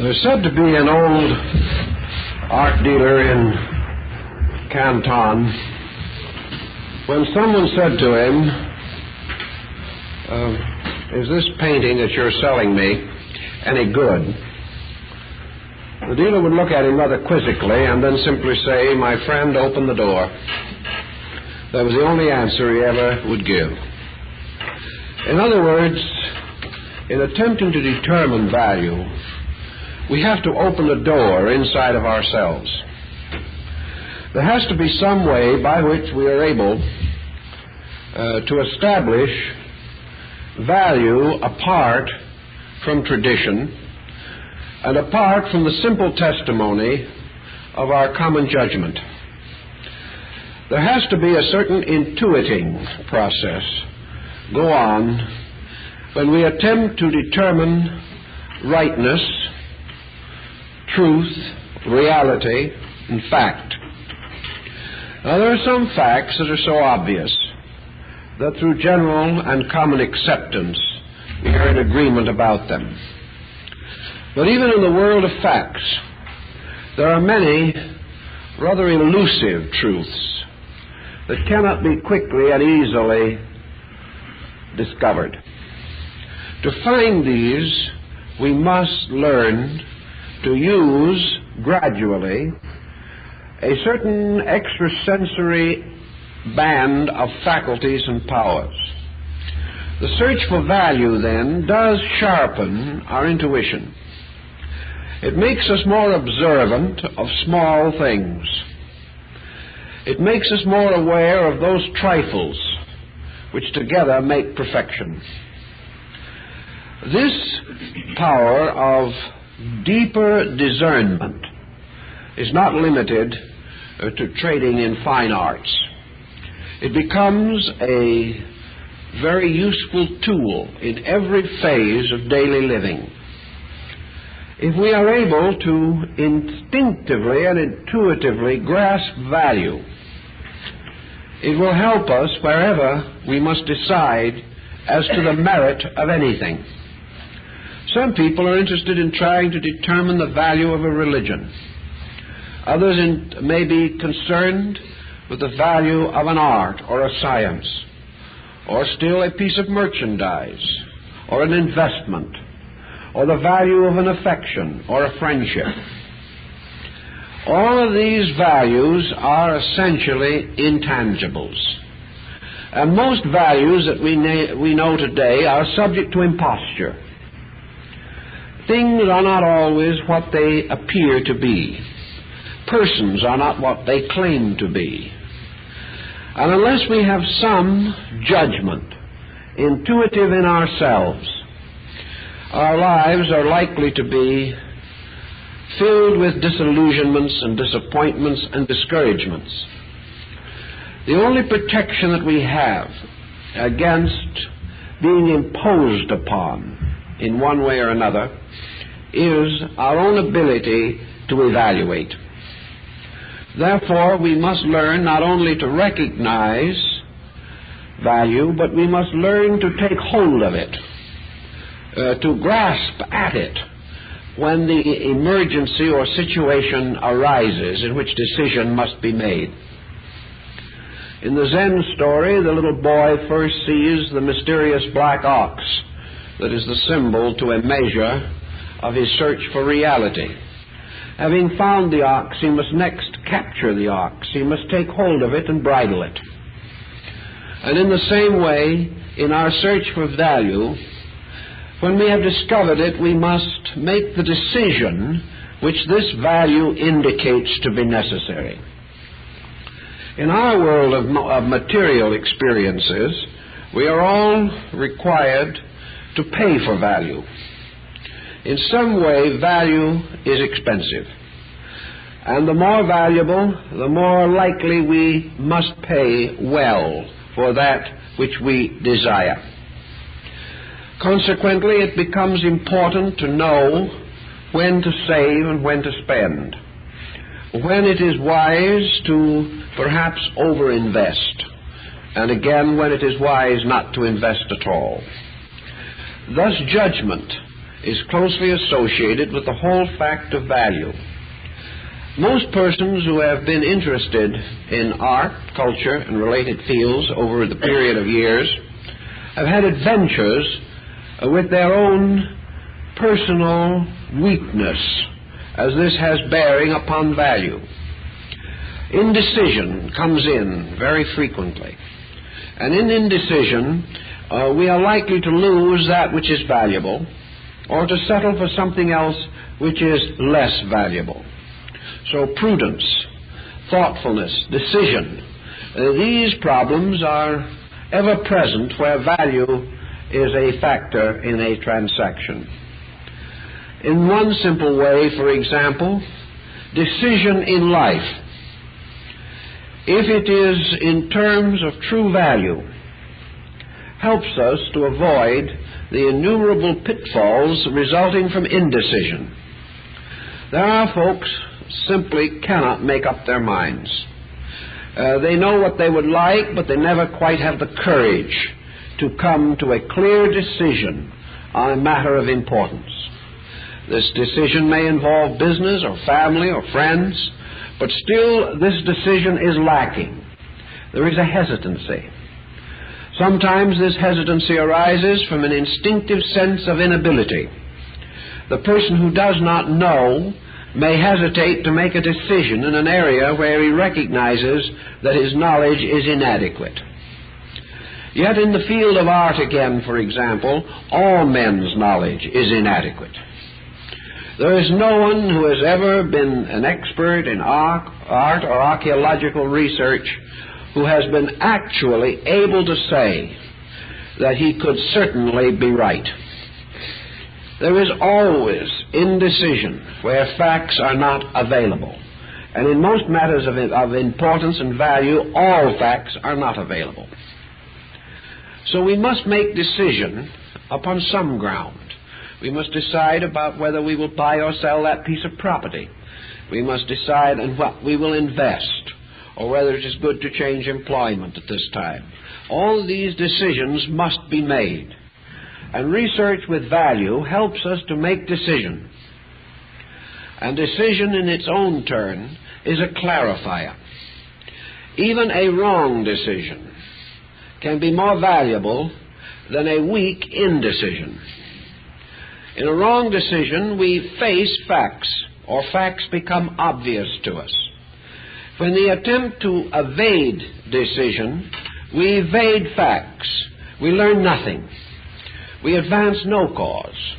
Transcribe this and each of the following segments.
There's said to be an old art dealer in Canton. When someone said to him, is this painting that you're selling me any good? The dealer would look at him rather quizzically and then simply say, my friend, open the door. That was the only answer he ever would give. In other words, in attempting to determine value, we have to open the door inside of ourselves. There has to be some way by which we are able to establish value apart from tradition and apart from the simple testimony of our common judgment. There has to be a certain intuiting process go on when we attempt to determine rightness, truth, reality, and fact. Now, there are some facts that are so obvious that through general and common acceptance we are in agreement about them. But even in the world of facts, there are many rather elusive truths that cannot be quickly and easily discovered. To find these, we must learn to use gradually a certain extrasensory band of faculties and powers. The search for value, then, does sharpen our intuition. It makes us more observant of small things. It makes us more aware of those trifles which together make perfection. This power of deeper discernment is not limited to trading in fine arts. It becomes a very useful tool in every phase of daily living. If we are able to instinctively and intuitively grasp value, it will help us wherever we must decide as to the merit of anything. Some people are interested in trying to determine the value of a religion. Others may be concerned with the value of an art or a science, or still a piece of merchandise, or an investment, or the value of an affection or a friendship. All of these values are essentially intangibles. And most values that we know today are subject to imposture. Things are not always what they appear to be. Persons are not what they claim to be. And unless we have some judgment, intuitive in ourselves, our lives are likely to be filled with disillusionments and disappointments and discouragements. The only protection that we have against being imposed upon in one way or another is our own ability to evaluate. Therefore, we must learn not only to recognize value, but we must learn to take hold of it, to grasp at it when the emergency or situation arises in which decision must be made. In the Zen story, the little boy first sees the mysterious black ox that is the symbol to a measure of his search for reality. Having found the ox, he must next capture the ox. He must take hold of it and bridle it. And in the same way, in our search for value, when we have discovered it, we must make the decision which this value indicates to be necessary. In our world of material experiences, we are all required to pay for value. In some way, value is expensive. And the more valuable, the more likely we must pay well for that which we desire. Consequently, it becomes important to know when to save and when to spend, when it is wise to perhaps overinvest, and again when it is wise not to invest at all. Thus, judgment is closely associated with the whole fact of value. Most persons who have been interested in art, culture, and related fields over the period of years have had adventures with their own personal weakness, as this has bearing upon value. Indecision comes in very frequently, and in indecision we are likely to lose that which is valuable, or to settle for something else which is less valuable. So prudence, thoughtfulness, decision, these problems are ever present where value is a factor in a transaction. In one simple way, for example, decision in life, if it is in terms of true value, helps us to avoid the innumerable pitfalls resulting from indecision. There are folks simply cannot make up their minds. They know what they would like, but they never quite have the courage to come to a clear decision on a matter of importance. This decision may involve business or family or friends, but still this decision is lacking. There is a hesitancy. Sometimes this hesitancy arises from an instinctive sense of inability. The person who does not know may hesitate to make a decision in an area where he recognizes that his knowledge is inadequate. Yet in the field of art again, for example, all men's knowledge is inadequate. There is no one who has ever been an expert in art or archaeological research who has been actually able to say that he could certainly be right. There is always indecision where facts are not available. And in most matters of importance and value, all facts are not available. So we must make decision upon some ground. We must decide about whether we will buy or sell that piece of property. We must decide on what we will invest, or whether it is good to change employment at this time. All of these decisions must be made. And research with value helps us to make decision. And decision in its own turn is a clarifier. Even a wrong decision can be more valuable than a weak indecision. In a wrong decision, we face facts, or facts become obvious to us. When the attempt to evade decision, we evade facts. We learn nothing. We advance no cause,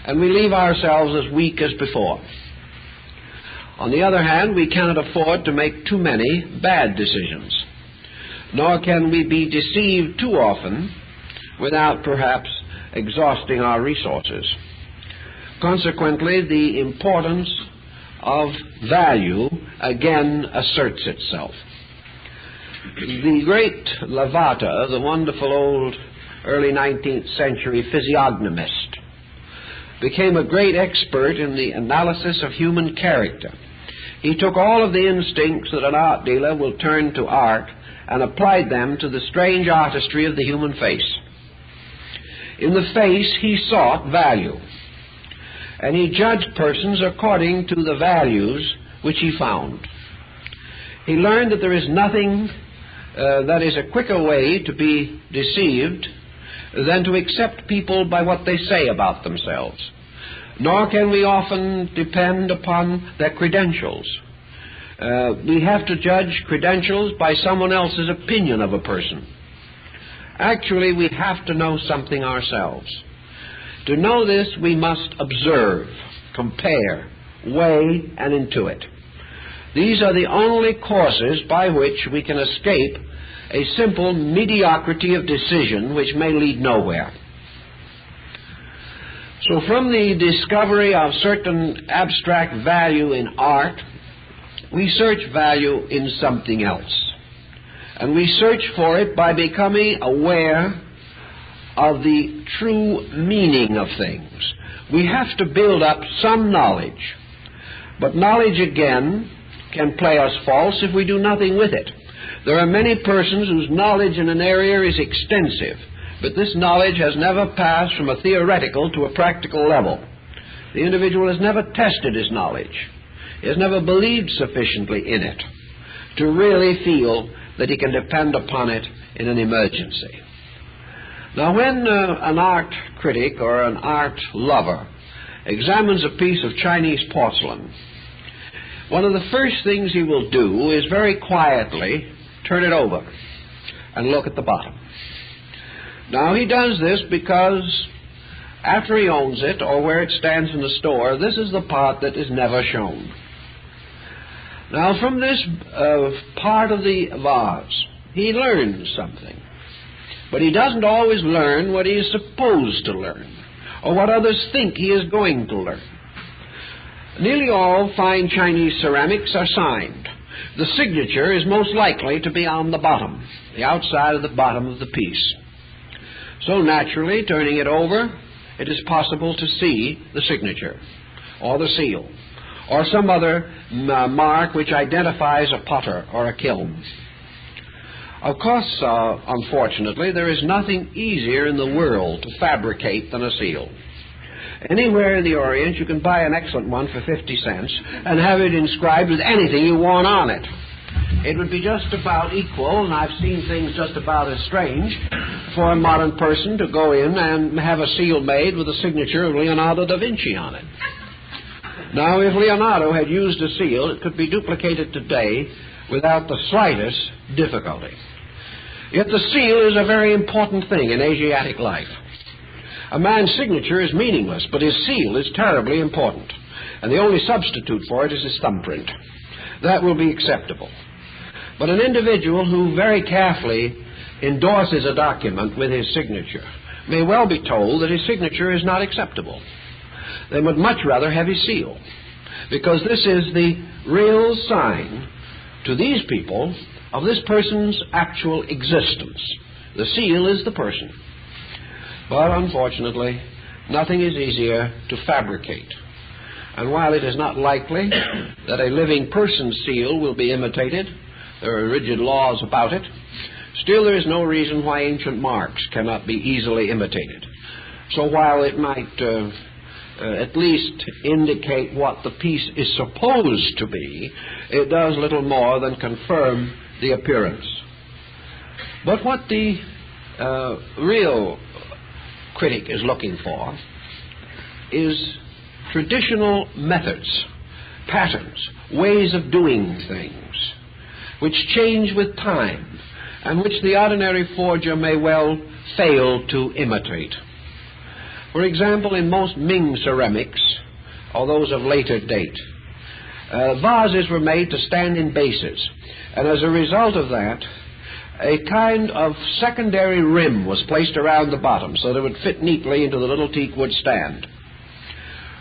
and we leave ourselves as weak as before. On the other hand, we cannot afford to make too many bad decisions, nor can we be deceived too often without perhaps exhausting our resources. Consequently, the importance of value again asserts itself. The great Lavater, the wonderful old early 19th century physiognomist, became a great expert in the analysis of human character. He took all of the instincts that an art dealer will turn to art and applied them to the strange artistry of the human face. In the face, he sought value, and he judged persons according to the values which he found. He learned that there is nothing that is a quicker way to be deceived than to accept people by what they say about themselves. Nor can we often depend upon their credentials. We have to judge credentials by someone else's opinion of a person. Actually, we have to know something ourselves. To know this, we must observe, compare, weigh, and intuit. These are the only courses by which we can escape a simple mediocrity of decision which may lead nowhere. So from the discovery of certain abstract value in art, we search value in something else. And we search for it by becoming aware of the true meaning of things. We have to build up some knowledge. But knowledge, again, can play us false if we do nothing with it. There are many persons whose knowledge in an area is extensive, but this knowledge has never passed from a theoretical to a practical level. The individual has never tested his knowledge. He has never believed sufficiently in it to really feel that he can depend upon it in an emergency. Now, when an art critic or an art lover examines a piece of Chinese porcelain, one of the first things he will do is very quietly turn it over and look at the bottom. Now, he does this because after he owns it, or where it stands in the store, this is the part that is never shown. Now, from this part of the vase, he learns something. But he doesn't always learn what he is supposed to learn, or what others think he is going to learn. Nearly all fine Chinese ceramics are signed. The signature is most likely to be on the bottom, the outside of the bottom of the piece. So naturally, turning it over, it is possible to see the signature, or the seal, or some other mark which identifies a potter or a kiln. Of course, unfortunately, there is nothing easier in the world to fabricate than a seal. Anywhere in the Orient, you can buy an excellent one for 50 cents and have it inscribed with anything you want on it. It would be just about equal, and I've seen things just about as strange, for a modern person to go in and have a seal made with the signature of Leonardo da Vinci on it. Now, if Leonardo had used a seal, it could be duplicated today without the slightest difficulty. Yet the seal is a very important thing in Asiatic life. A man's signature is meaningless, but his seal is terribly important, and the only substitute for it is his thumbprint. That will be acceptable. But an individual who very carefully endorses a document with his signature may well be told that his signature is not acceptable. They would much rather have his seal, because this is the real sign to these people of this person's actual existence. The seal is the person. But unfortunately, nothing is easier to fabricate. And while it is not likely that a living person's seal will be imitated, there are rigid laws about it, still there is no reason why ancient marks cannot be easily imitated. So while it might at least indicate what the piece is supposed to be, it does little more than confirm the appearance. But what the real critic is looking for is traditional methods, patterns, ways of doing things, which change with time, and which the ordinary forger may well fail to imitate. For example, in most Ming ceramics, or those of later date, vases were made to stand in bases, and as a result of that, a kind of secondary rim was placed around the bottom so that it would fit neatly into the little teakwood stand.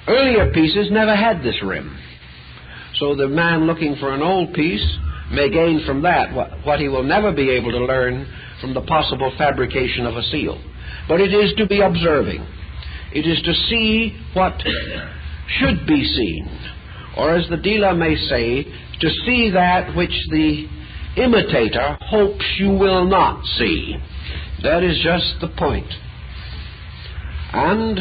Earlier pieces never had this rim, so the man looking for an old piece may gain from that what he will never be able to learn from the possible fabrication of a seal. But it is to be observing. It is to see what should be seen, or as the dealer may say, to see that which the imitator hopes you will not see. That is just the point. And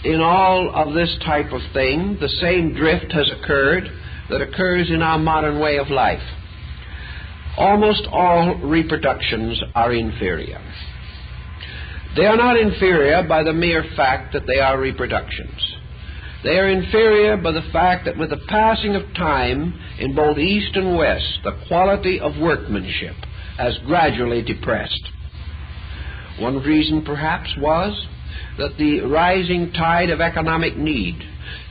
in all of this type of thing, the same drift has occurred that occurs in our modern way of life. Almost all reproductions are inferior. They are not inferior by the mere fact that they are reproductions. They are inferior by the fact that with the passing of time in both East and West, the quality of workmanship has gradually depressed. One reason, perhaps, was that the rising tide of economic need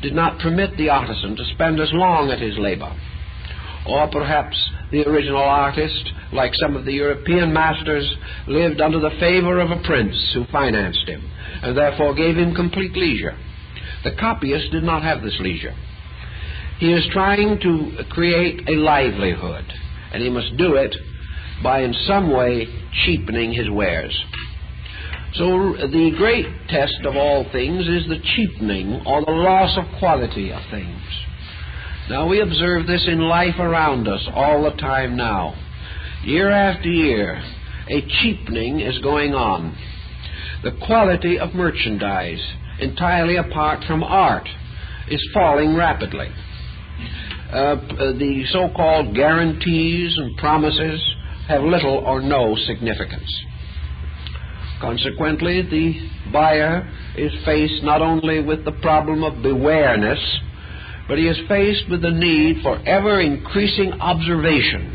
did not permit the artisan to spend as long at his labor. Or perhaps the original artist, like some of the European masters, lived under the favor of a prince who financed him, and therefore gave him complete leisure. The copyist did not have this leisure. He is trying to create a livelihood, and he must do it by in some way cheapening his wares. So the great test of all things is the cheapening or the loss of quality of things. Now, we observe this in life around us all the time now. Year after year, a cheapening is going on. The quality of merchandise, entirely apart from art, is falling rapidly. The so-called guarantees and promises have little or no significance. Consequently, the buyer is faced not only with the problem of bewareness, but he is faced with the need for ever-increasing observation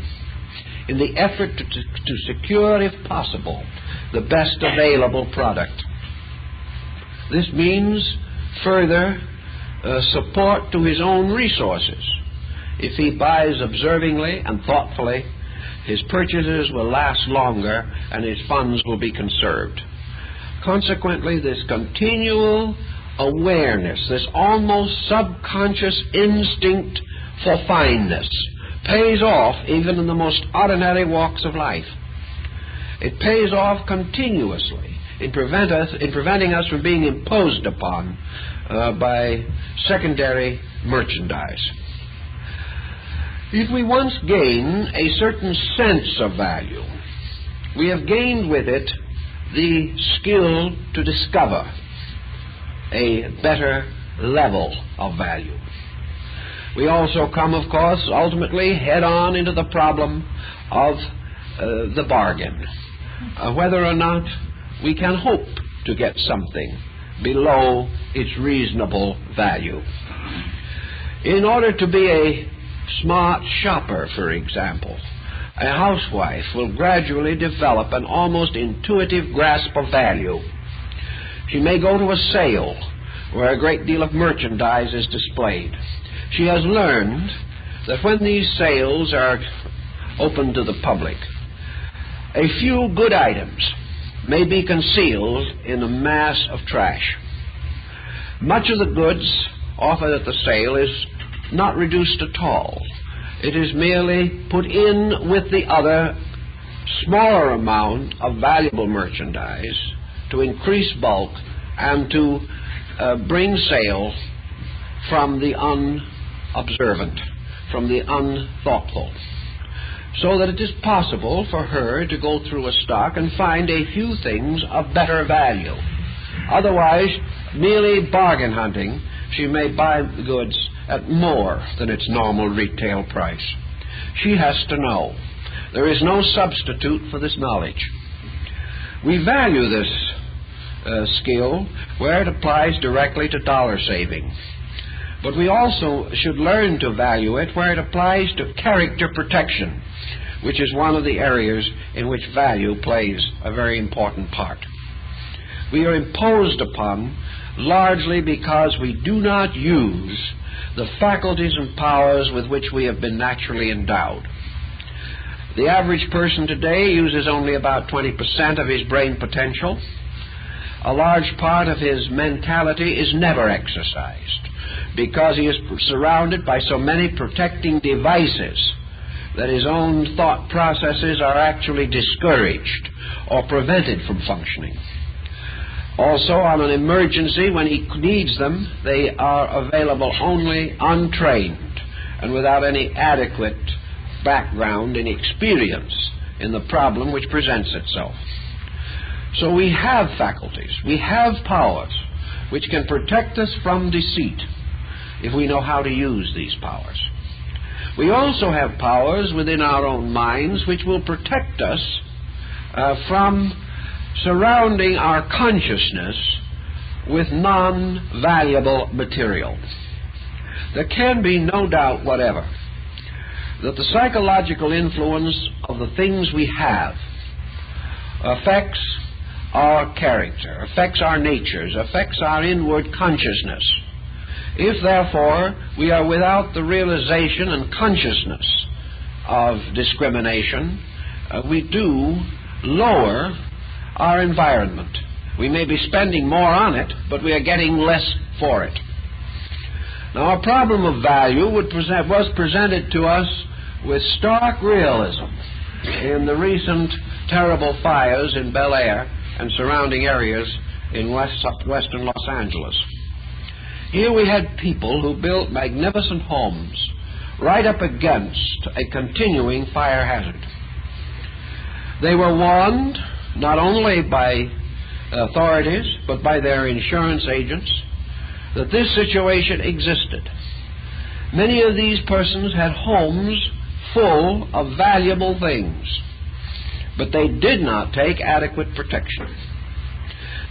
in the effort to secure, if possible, the best available product. This means further support to his own resources. If he buys observingly and thoughtfully, his purchases will last longer and his funds will be conserved. Consequently, this continual awareness, this almost subconscious instinct for fineness, pays off even in the most ordinary walks of life. It pays off continuously in preventing us from being imposed upon by secondary merchandise. If we once gain a certain sense of value, we have gained with it the skill to discover a better level of value. We also come, of course, ultimately head-on into the problem of the bargain, whether or not we can hope to get something below its reasonable value. In order to be a smart shopper, for example, a housewife will gradually develop an almost intuitive grasp of value. She may go to a sale where a great deal of merchandise is displayed. She has learned that when these sales are open to the public, a few good items may be concealed in a mass of trash. Much of the goods offered at the sale is not reduced at all. It is merely put in with the other smaller amount of valuable merchandise to increase bulk and to bring sale from the unobservant, from the unthoughtful, so that it is possible for her to go through a stock and find a few things of better value. Otherwise, merely bargain hunting, she may buy the goods at more than its normal retail price. She has to know. There is no substitute for this knowledge. We value this skill where it applies directly to dollar saving. But we also should learn to value it where it applies to character protection, which is one of the areas in which value plays a very important part. We are imposed upon largely because we do not use the faculties and powers with which we have been naturally endowed. The average person today uses only about 20% of his brain potential. A large part of his mentality is never exercised because he is surrounded by so many protecting devices that his own thought processes are actually discouraged or prevented from functioning. Also, on an emergency, when he needs them, they are available only untrained and without any adequate background and experience in the problem which presents itself. So we have faculties, we have powers which can protect us from deceit if we know how to use these powers. We also have powers within our own minds which will protect us from surrounding our consciousness with non-valuable material. There can be no doubt whatever that the psychological influence of the things we have affects our character, affects our natures, affects our inward consciousness. If, therefore, we are without the realization and consciousness of discrimination, we do lower our environment. We may be spending more on it, but we are getting less for it. Now, our problem of value was presented to us with stark realism in the recent terrible fires in Bel Air and surrounding areas in western Los Angeles. Here we had people who built magnificent homes right up against a continuing fire hazard. They were warned not only by authorities but by their insurance agents that this situation existed. Many of these persons had homes full of valuable things, but they did not take adequate protection.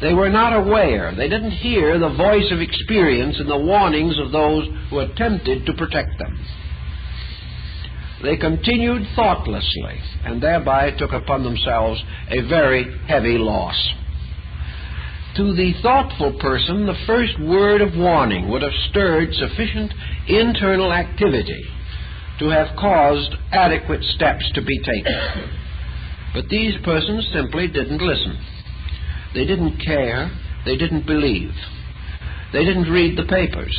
They were not aware. They didn't hear the voice of experience and the warnings of those who attempted to protect them. They continued thoughtlessly and thereby took upon themselves a very heavy loss. To the thoughtful person, the first word of warning would have stirred sufficient internal activity to have caused adequate steps to be taken. But these persons simply didn't listen. They didn't care. They didn't believe. They didn't read the papers.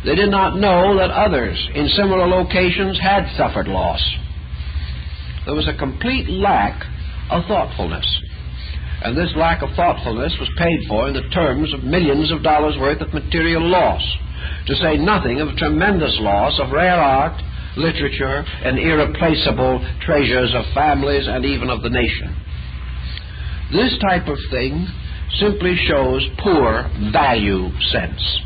They did not know that others in similar locations had suffered loss. There was a complete lack of thoughtfulness. And this lack of thoughtfulness was paid for in the terms of millions of dollars worth of material loss, to say nothing of tremendous loss of rare art, literature, and irreplaceable treasures of families and even of the nation. This type of thing simply shows poor value sense.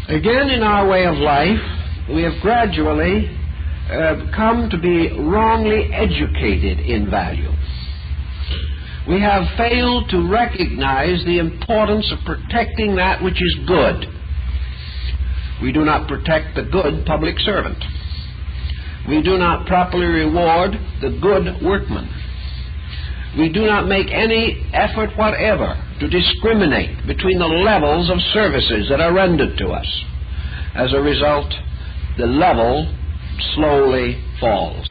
Again, in our way of life, we have gradually come to be wrongly educated in value. We have failed to recognize the importance of protecting that which is good. We do not protect the good public servant. We do not properly reward the good workman. We do not make any effort whatever to discriminate between the levels of services that are rendered to us. As a result, the level slowly falls.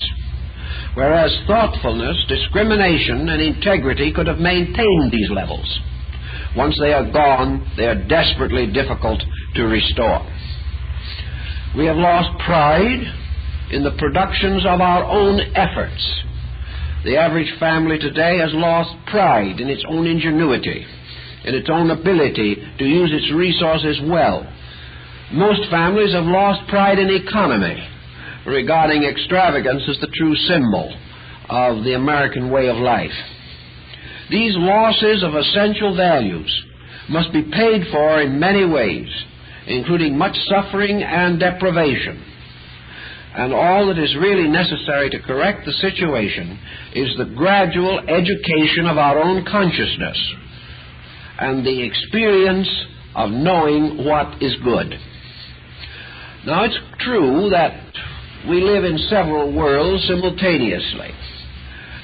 Whereas thoughtfulness, discrimination, and integrity could have maintained these levels. Once they are gone, they are desperately difficult to restore. We have lost pride in the productions of our own efforts. The average family today has lost pride in its own ingenuity, in its own ability to use its resources well. Most families have lost pride in economy, regarding extravagance as the true symbol of the American way of life. These losses of essential values must be paid for in many ways, including much suffering and deprivation. And all that is really necessary to correct the situation is the gradual education of our own consciousness and the experience of knowing what is good. Now, it's true that we live in several worlds simultaneously.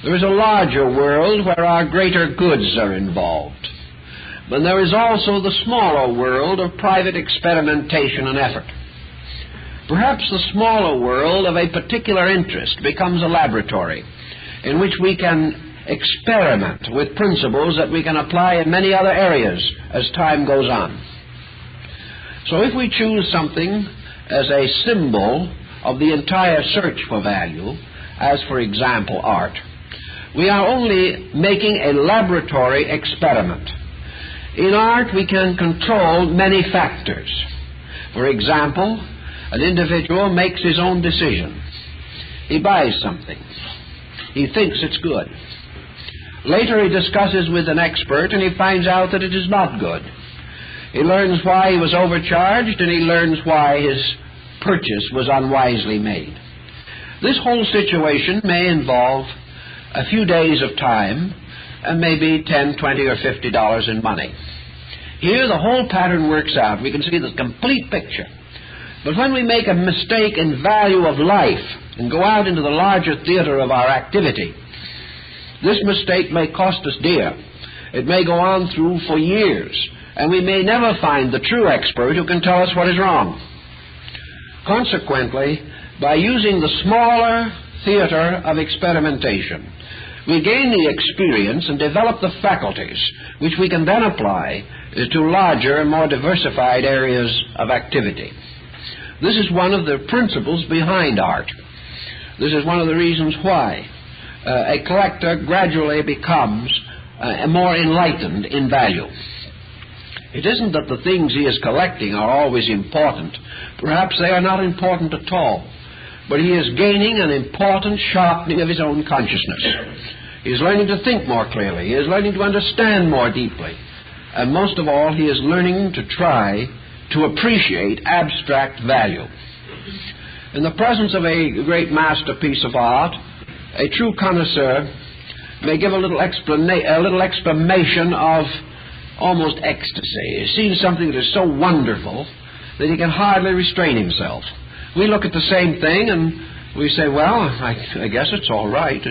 There is a larger world where our greater goods are involved. But there is also the smaller world of private experimentation and effort. Perhaps the smaller world of a particular interest becomes a laboratory in which we can experiment with principles that we can apply in many other areas as time goes on. So if we choose something as a symbol of the entire search for value, as for example art, we are only making a laboratory experiment. In art we can control many factors. For example, an individual makes his own decision. He buys something. He thinks it's good. Later he discusses with an expert and he finds out that it is not good. He learns why he was overcharged and he learns why his purchase was unwisely made. This whole situation may involve a few days of time and maybe $10, $20, or $50 in money. Here the whole pattern works out. We can see the complete picture. But when we make a mistake in value of life and go out into the larger theater of our activity, this mistake may cost us dear. It may go on through for years, and we may never find the true expert who can tell us what is wrong. Consequently, by using the smaller theater of experimentation, we gain the experience and develop the faculties which we can then apply to larger and more diversified areas of activity. This is one of the principles behind art. This is one of the reasons why a collector gradually becomes more enlightened in value. It isn't that the things he is collecting are always important. Perhaps they are not important at all. But he is gaining an important sharpening of his own consciousness. He is learning to think more clearly. He is learning to understand more deeply. And most of all, he is learning to try to appreciate abstract value. In the presence of a great masterpiece of art, a true connoisseur may give a little exclamation of almost ecstasy. He's seen something that is so wonderful that he can hardly restrain himself. We look at the same thing and we say, well, I guess it's all right.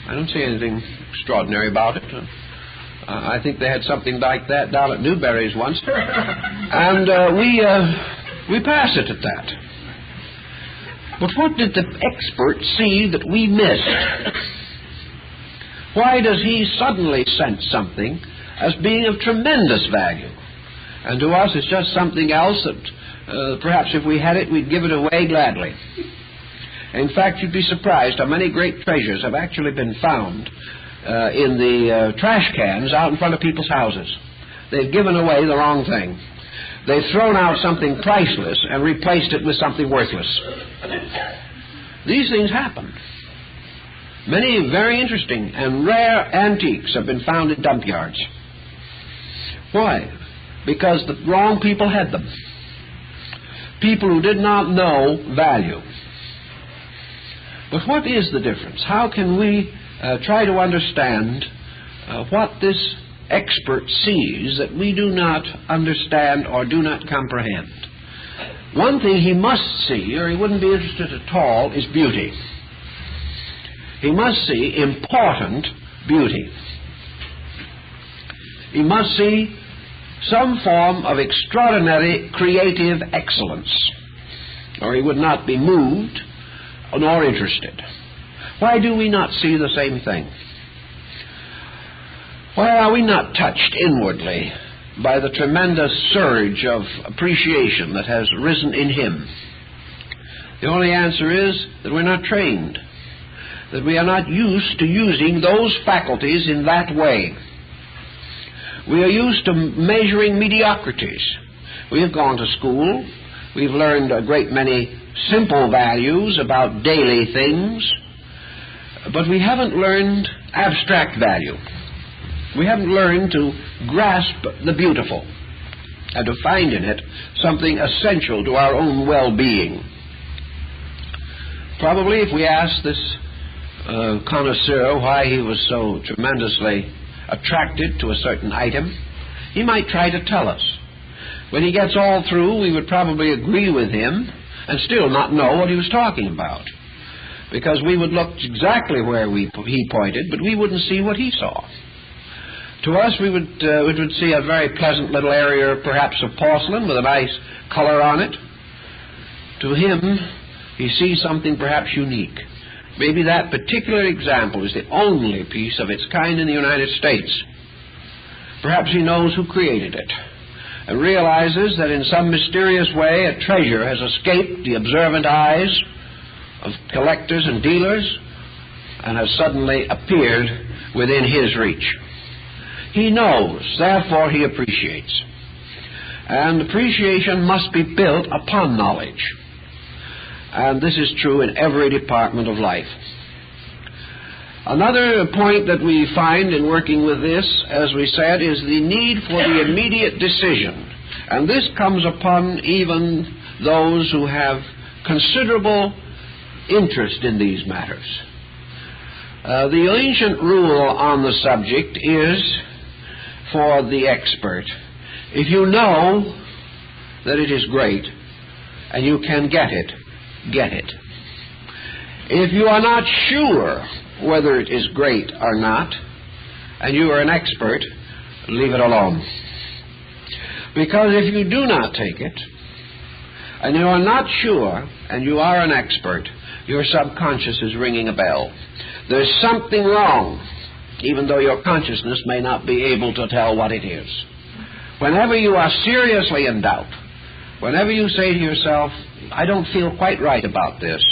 I don't see anything extraordinary about it. I think they had something like that down at Newberry's once. And we pass it at that. But what did the expert see that we missed? Why does he suddenly sense something as being of tremendous value? And to us it's just something else that perhaps if we had it, we'd give it away gladly. In fact, you'd be surprised how many great treasures have actually been found in the trash cans out in front of people's houses. They've given away the wrong thing. They've thrown out something priceless and replaced it with something worthless. These things happen. Many very interesting and rare antiques have been found in dump yards. Why? Because the wrong people had them. People who did not know value. But what is the difference? How can we try to understand what this expert sees that we do not understand or do not comprehend? One thing he must see, or he wouldn't be interested at all, is beauty. He must see important beauty. He must see some form of extraordinary creative excellence, or he would not be moved nor interested. Why do we not see the same thing? Why are we not touched inwardly by the tremendous surge of appreciation that has risen in him? The only answer is that we're not trained, that we are not used to using those faculties in that way. We are used to measuring mediocrities. We have gone to school. We've learned a great many simple values about daily things, but we haven't learned abstract value. We haven't learned to grasp the beautiful and to find in it something essential to our own well-being. Probably if we asked this connoisseur why he was so tremendously attracted to a certain item, he might try to tell us. When he gets all through, we would probably agree with him and still not know what he was talking about, because we would look exactly where he pointed, but we wouldn't see what he saw. To us, we would see a very pleasant little area, perhaps of porcelain with a nice color on it. To him, he sees something perhaps unique. Maybe that particular example is the only piece of its kind in the United States. Perhaps he knows who created it and realizes that in some mysterious way a treasure has escaped the observant eyes of collectors and dealers and has suddenly appeared within his reach. He knows, therefore he appreciates. And appreciation must be built upon knowledge. And this is true in every department of life. Another point that we find in working with this, as we said, is the need for the immediate decision. And this comes upon even those who have considerable interest in these matters. The ancient rule on the subject is for the expert: if you know that it is great and you can get it, get it. If you are not sure whether it is great or not, and you are an expert, leave it alone. Because if you do not take it, and you are not sure, and you are an expert, your subconscious is ringing a bell. There's something wrong, even though your consciousness may not be able to tell what it is. Whenever you are seriously in doubt, whenever you say to yourself, I don't feel quite right about this,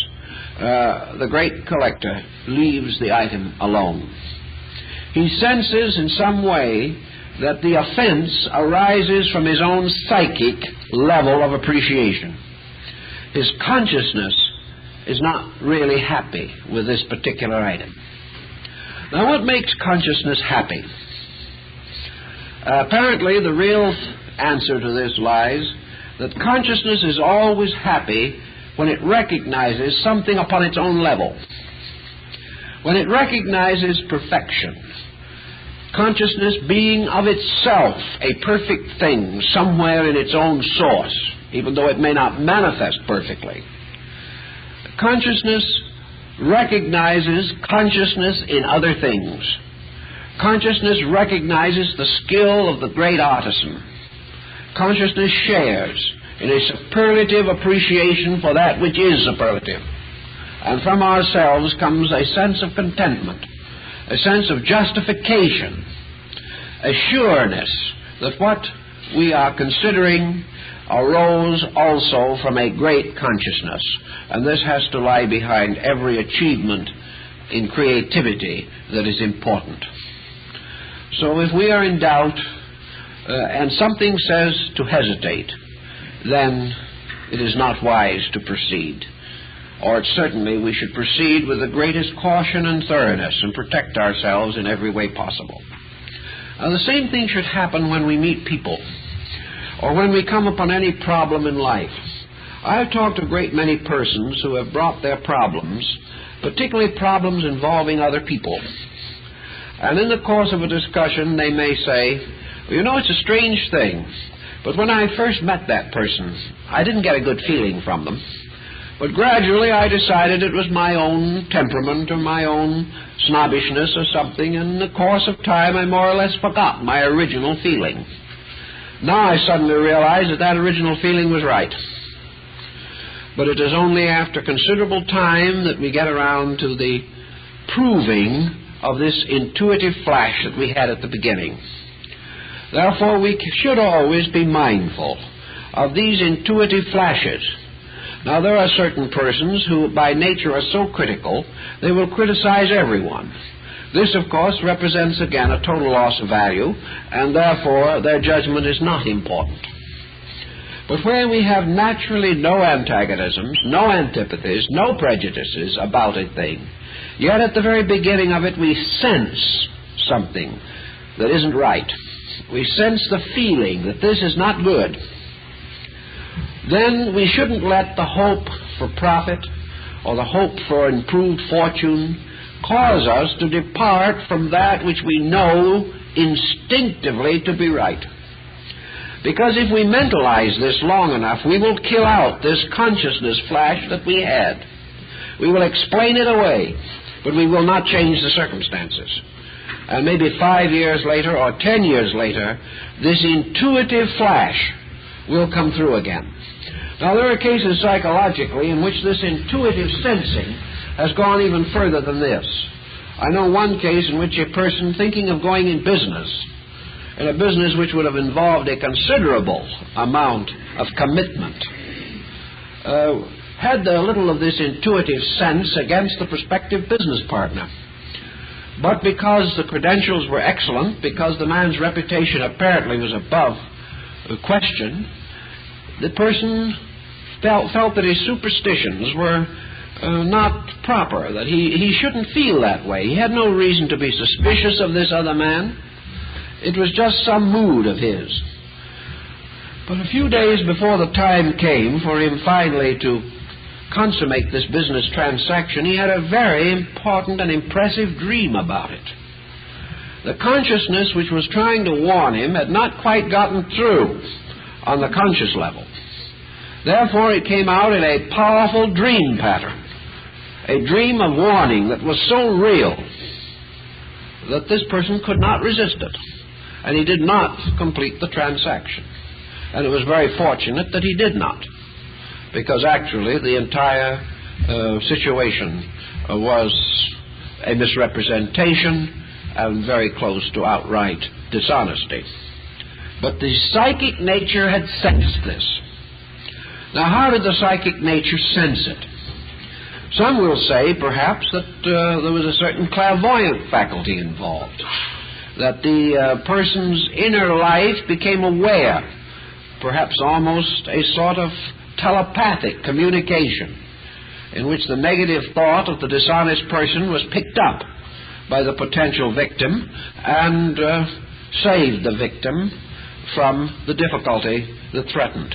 the great collector leaves the item alone. He senses in some way that the offense arises from his own psychic level of appreciation. His consciousness is not really happy with this particular item. Now, what makes consciousness happy? Apparently, the real answer to this lies that consciousness is always happy when it recognizes something upon its own level. When it recognizes perfection, consciousness being of itself a perfect thing somewhere in its own source, even though it may not manifest perfectly. Consciousness recognizes consciousness in other things. Consciousness recognizes the skill of the great artisan. Consciousness shares in a superlative appreciation for that which is superlative. And from ourselves comes a sense of contentment, a sense of justification, a sureness that what we are considering arose also from a great consciousness. And this has to lie behind every achievement in creativity that is important. So if we are in doubt and something says to hesitate, then it is not wise to proceed. Or certainly we should proceed with the greatest caution and thoroughness and protect ourselves in every way possible. Now, the same thing should happen when we meet people or when we come upon any problem in life. I've talked to a great many persons who have brought their problems, particularly problems involving other people. And in the course of a discussion, they may say, well, you know, it's a strange thing, but when I first met that person, I didn't get a good feeling from them. But gradually I decided it was my own temperament or my own snobbishness or something, and in the course of time I more or less forgot my original feeling. Now I suddenly realize that that original feeling was right. But it is only after considerable time that we get around to the proving of this intuitive flash that we had at the beginning. Therefore, we should always be mindful of these intuitive flashes. Now, there are certain persons who by nature are so critical, they will criticize everyone. This, of course, represents again a total loss of value, and therefore their judgment is not important. But where we have naturally no antagonisms, no antipathies, no prejudices about a thing, yet at the very beginning of it we sense something that isn't right. We sense the feeling that this is not good. Then we shouldn't let the hope for profit or the hope for improved fortune cause us to depart from that which we know instinctively to be right. Because if we mentalize this long enough, we will kill out this consciousness flash that we had. We will explain it away, but we will not change the circumstances. And maybe 5 years later or 10 years later, this intuitive flash will come through again. Now, there are cases psychologically in which this intuitive sensing has gone even further than this. I know one case in which a person thinking of going in business, in a business which would have involved a considerable amount of commitment, had a little of this intuitive sense against the prospective business partner. But because the credentials were excellent, because the man's reputation apparently was above question, the person felt that his superstitions were not proper, that he shouldn't feel that way. He had no reason to be suspicious of this other man. It was just some mood of his. But a few days before the time came for him finally to consummate this business transaction, he had a very important and impressive dream about it. The consciousness which was trying to warn him had not quite gotten through on the conscious level. Therefore, it came out in a powerful dream pattern, a dream of warning that was so real that this person could not resist it, and he did not complete the transaction. And it was very fortunate that he did not, because actually the entire situation was a misrepresentation and very close to outright dishonesty. But the psychic nature had sensed this. Now, how did the psychic nature sense it? Some will say, perhaps, that there was a certain clairvoyant faculty involved, that the person's inner life became aware, perhaps almost a sort of telepathic communication, in which the negative thought of the dishonest person was picked up by the potential victim and saved the victim from the difficulty that threatened.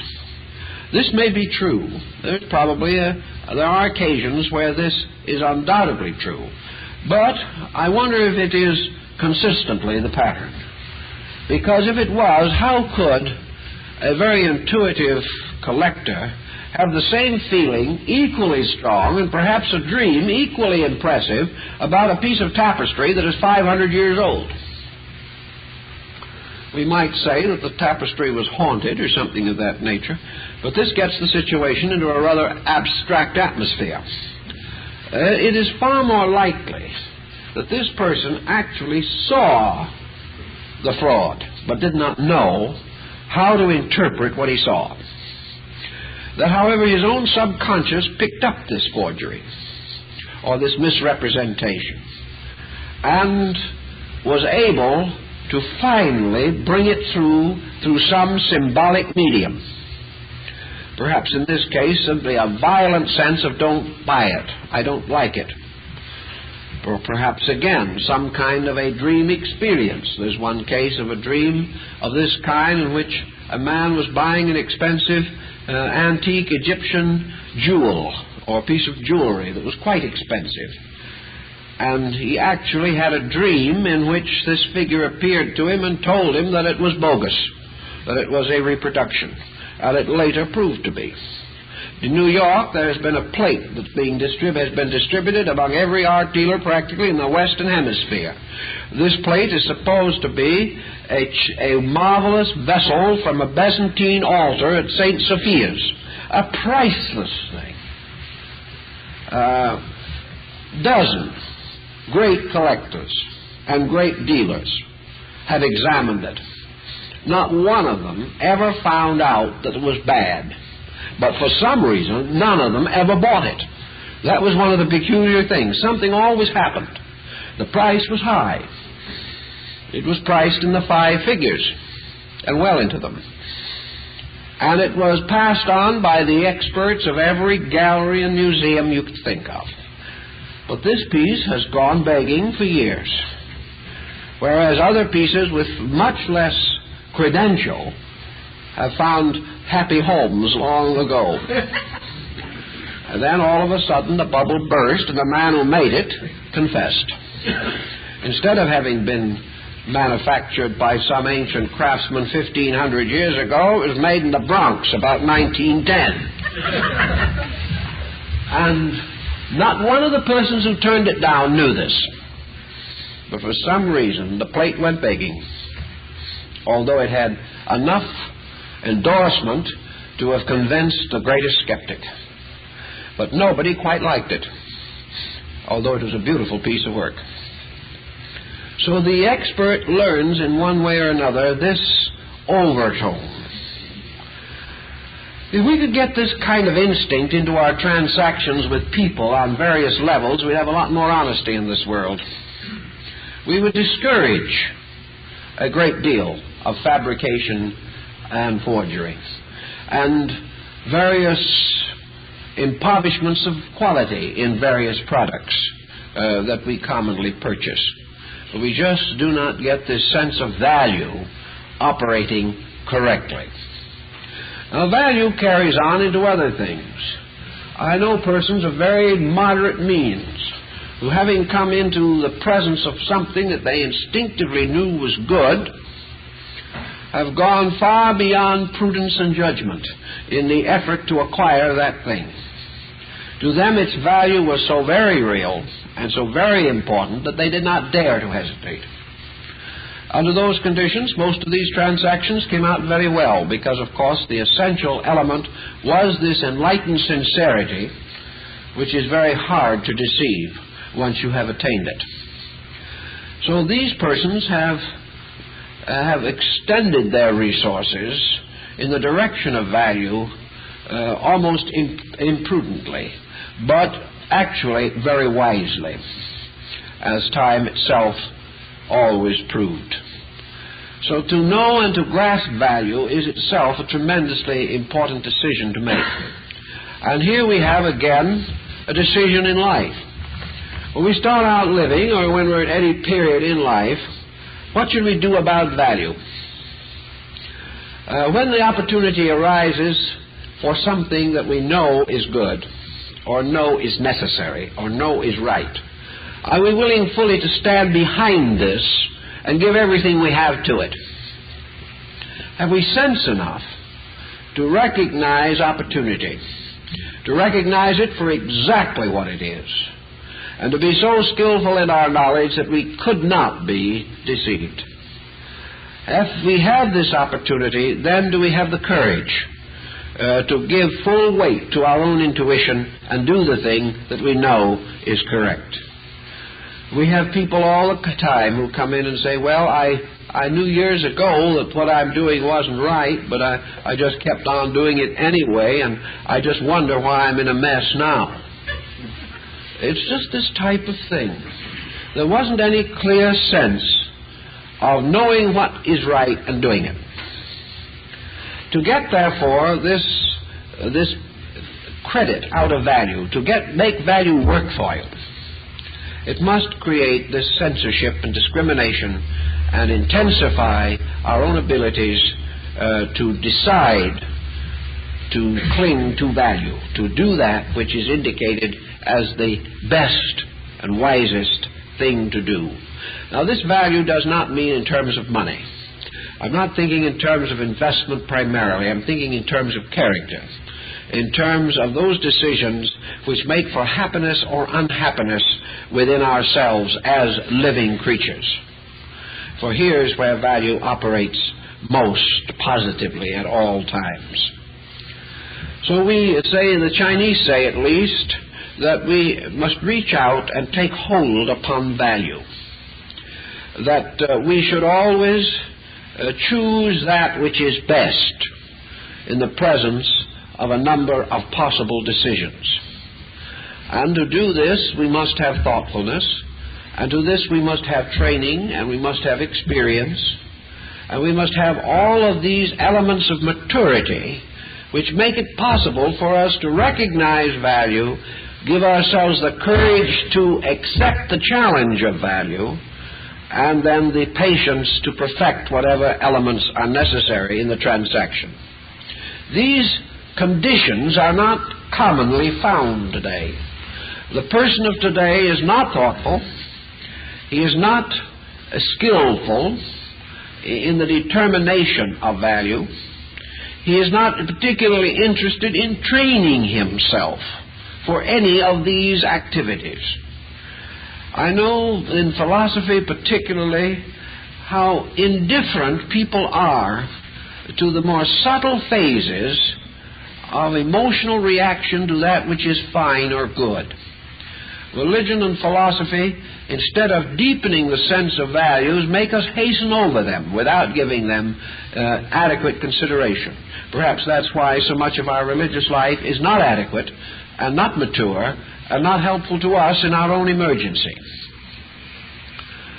This may be true. There are occasions where this is undoubtedly true. But I wonder if it is consistently the pattern. Because if it was, how could a very intuitive collector have the same feeling, equally strong, and perhaps a dream equally impressive about a piece of tapestry that is 500 years old? We might say that the tapestry was haunted or something of that nature, but this gets the situation into a rather abstract atmosphere. It is far more likely that this person actually saw the fraud, but did not know how to interpret what he saw. That, however, his own subconscious picked up this forgery, or this misrepresentation, and was able to finally bring it through some symbolic medium. Perhaps in this case simply a violent sense of don't buy it, I don't like it. Or perhaps again some kind of a dream experience. There's one case of a dream of this kind in which a man was buying an expensive antique Egyptian jewel or piece of jewelry that was quite expensive. And he actually had a dream in which this figure appeared to him and told him that it was bogus, that it was a reproduction, and it later proved to be. In New York, there has been a plate that's has been distributed among every art dealer practically in the Western Hemisphere. This plate is supposed to be a marvelous vessel from a Byzantine altar at St. Sophia's, a priceless thing. Dozens great collectors and great dealers have examined it. Not one of them ever found out that it was bad. But for some reason, none of them ever bought it. That was one of the peculiar things. Something always happened. The price was high. It was priced in the 5 figures, and well into them. And it was passed on by the experts of every gallery and museum you could think of. But this piece has gone begging for years, whereas other pieces with much less credential have found happy homes long ago. And then all of a sudden the bubble burst and the man who made it confessed. Instead of having been manufactured by some ancient craftsman 1,500 years ago, it was made in the Bronx about 1910. And not one of the persons who turned it down knew this. But for some reason, the plate went begging, although it had enough endorsement to have convinced the greatest skeptic. But nobody quite liked it, although it was a beautiful piece of work. So the expert learns in one way or another this overtone. If we could get this kind of instinct into our transactions with people on various levels, we'd have a lot more honesty in this world. We would discourage a great deal of fabrication and forgery, and various impoverishments of quality in various products that we commonly purchase. But we just do not get this sense of value operating correctly. Now, value carries on into other things. I know persons of very moderate means who, having come into the presence of something that they instinctively knew was good, have gone far beyond prudence and judgment in the effort to acquire that thing. To them, its value was so very real and so very important that they did not dare to hesitate. Under those conditions, most of these transactions came out very well because, of course, the essential element was this enlightened sincerity, which is very hard to deceive once you have attained it. So these persons have extended their resources in the direction of value almost imprudently, but actually very wisely, as time itself always proved. So to know and to grasp value is itself a tremendously important decision to make. And here we have again a decision in life. When we start out living, or when we're at any period in life, What should we do about value? When the opportunity arises for something that we know is good, or know is necessary, or know is right, are we willing fully to stand behind this and give everything we have to it? Have we sense enough to recognize opportunity, to recognize it for exactly what it is, and to be so skillful in our knowledge that we could not be deceived? If we have this opportunity, then do we have the courage to give full weight to our own intuition and do the thing that we know is correct? We have people all the time who come in and say, well, I knew years ago that what I'm doing wasn't right, but I just kept on doing it anyway, and I just wonder why I'm in a mess now. It's just this type of thing. There wasn't any clear sense of knowing what is right and doing it. To get, therefore, this credit out of value, to make value work for you, it must create this censorship and discrimination and intensify our own abilities to decide to cling to value, to do that which is indicated as the best and wisest thing to do. Now, this value does not mean in terms of money. I'm not thinking in terms of investment primarily. I'm thinking in terms of character, in terms of those decisions which make for happiness or unhappiness within ourselves as living creatures. For here's where value operates most positively at all times. So we say, the Chinese say at least, that we must reach out and take hold upon value. That we should always choose that which is best in the presence of a number of possible decisions. And to do this, we must have thoughtfulness, and to this we must have training, and we must have experience, and we must have all of these elements of maturity which make it possible for us to recognize value, give ourselves the courage to accept the challenge of value, and then the patience to perfect whatever elements are necessary in the transaction. These conditions are not commonly found today. The person of today is not thoughtful. He is not skillful in the determination of value. He is not particularly interested in training himself for any of these activities. I know in philosophy particularly how indifferent people are to the more subtle phases of emotional reaction to that which is fine or good. Religion and philosophy, instead of deepening the sense of values, make us hasten over them without giving them adequate consideration. Perhaps that's why so much of our religious life is not adequate and not mature and not helpful to us in our own emergency.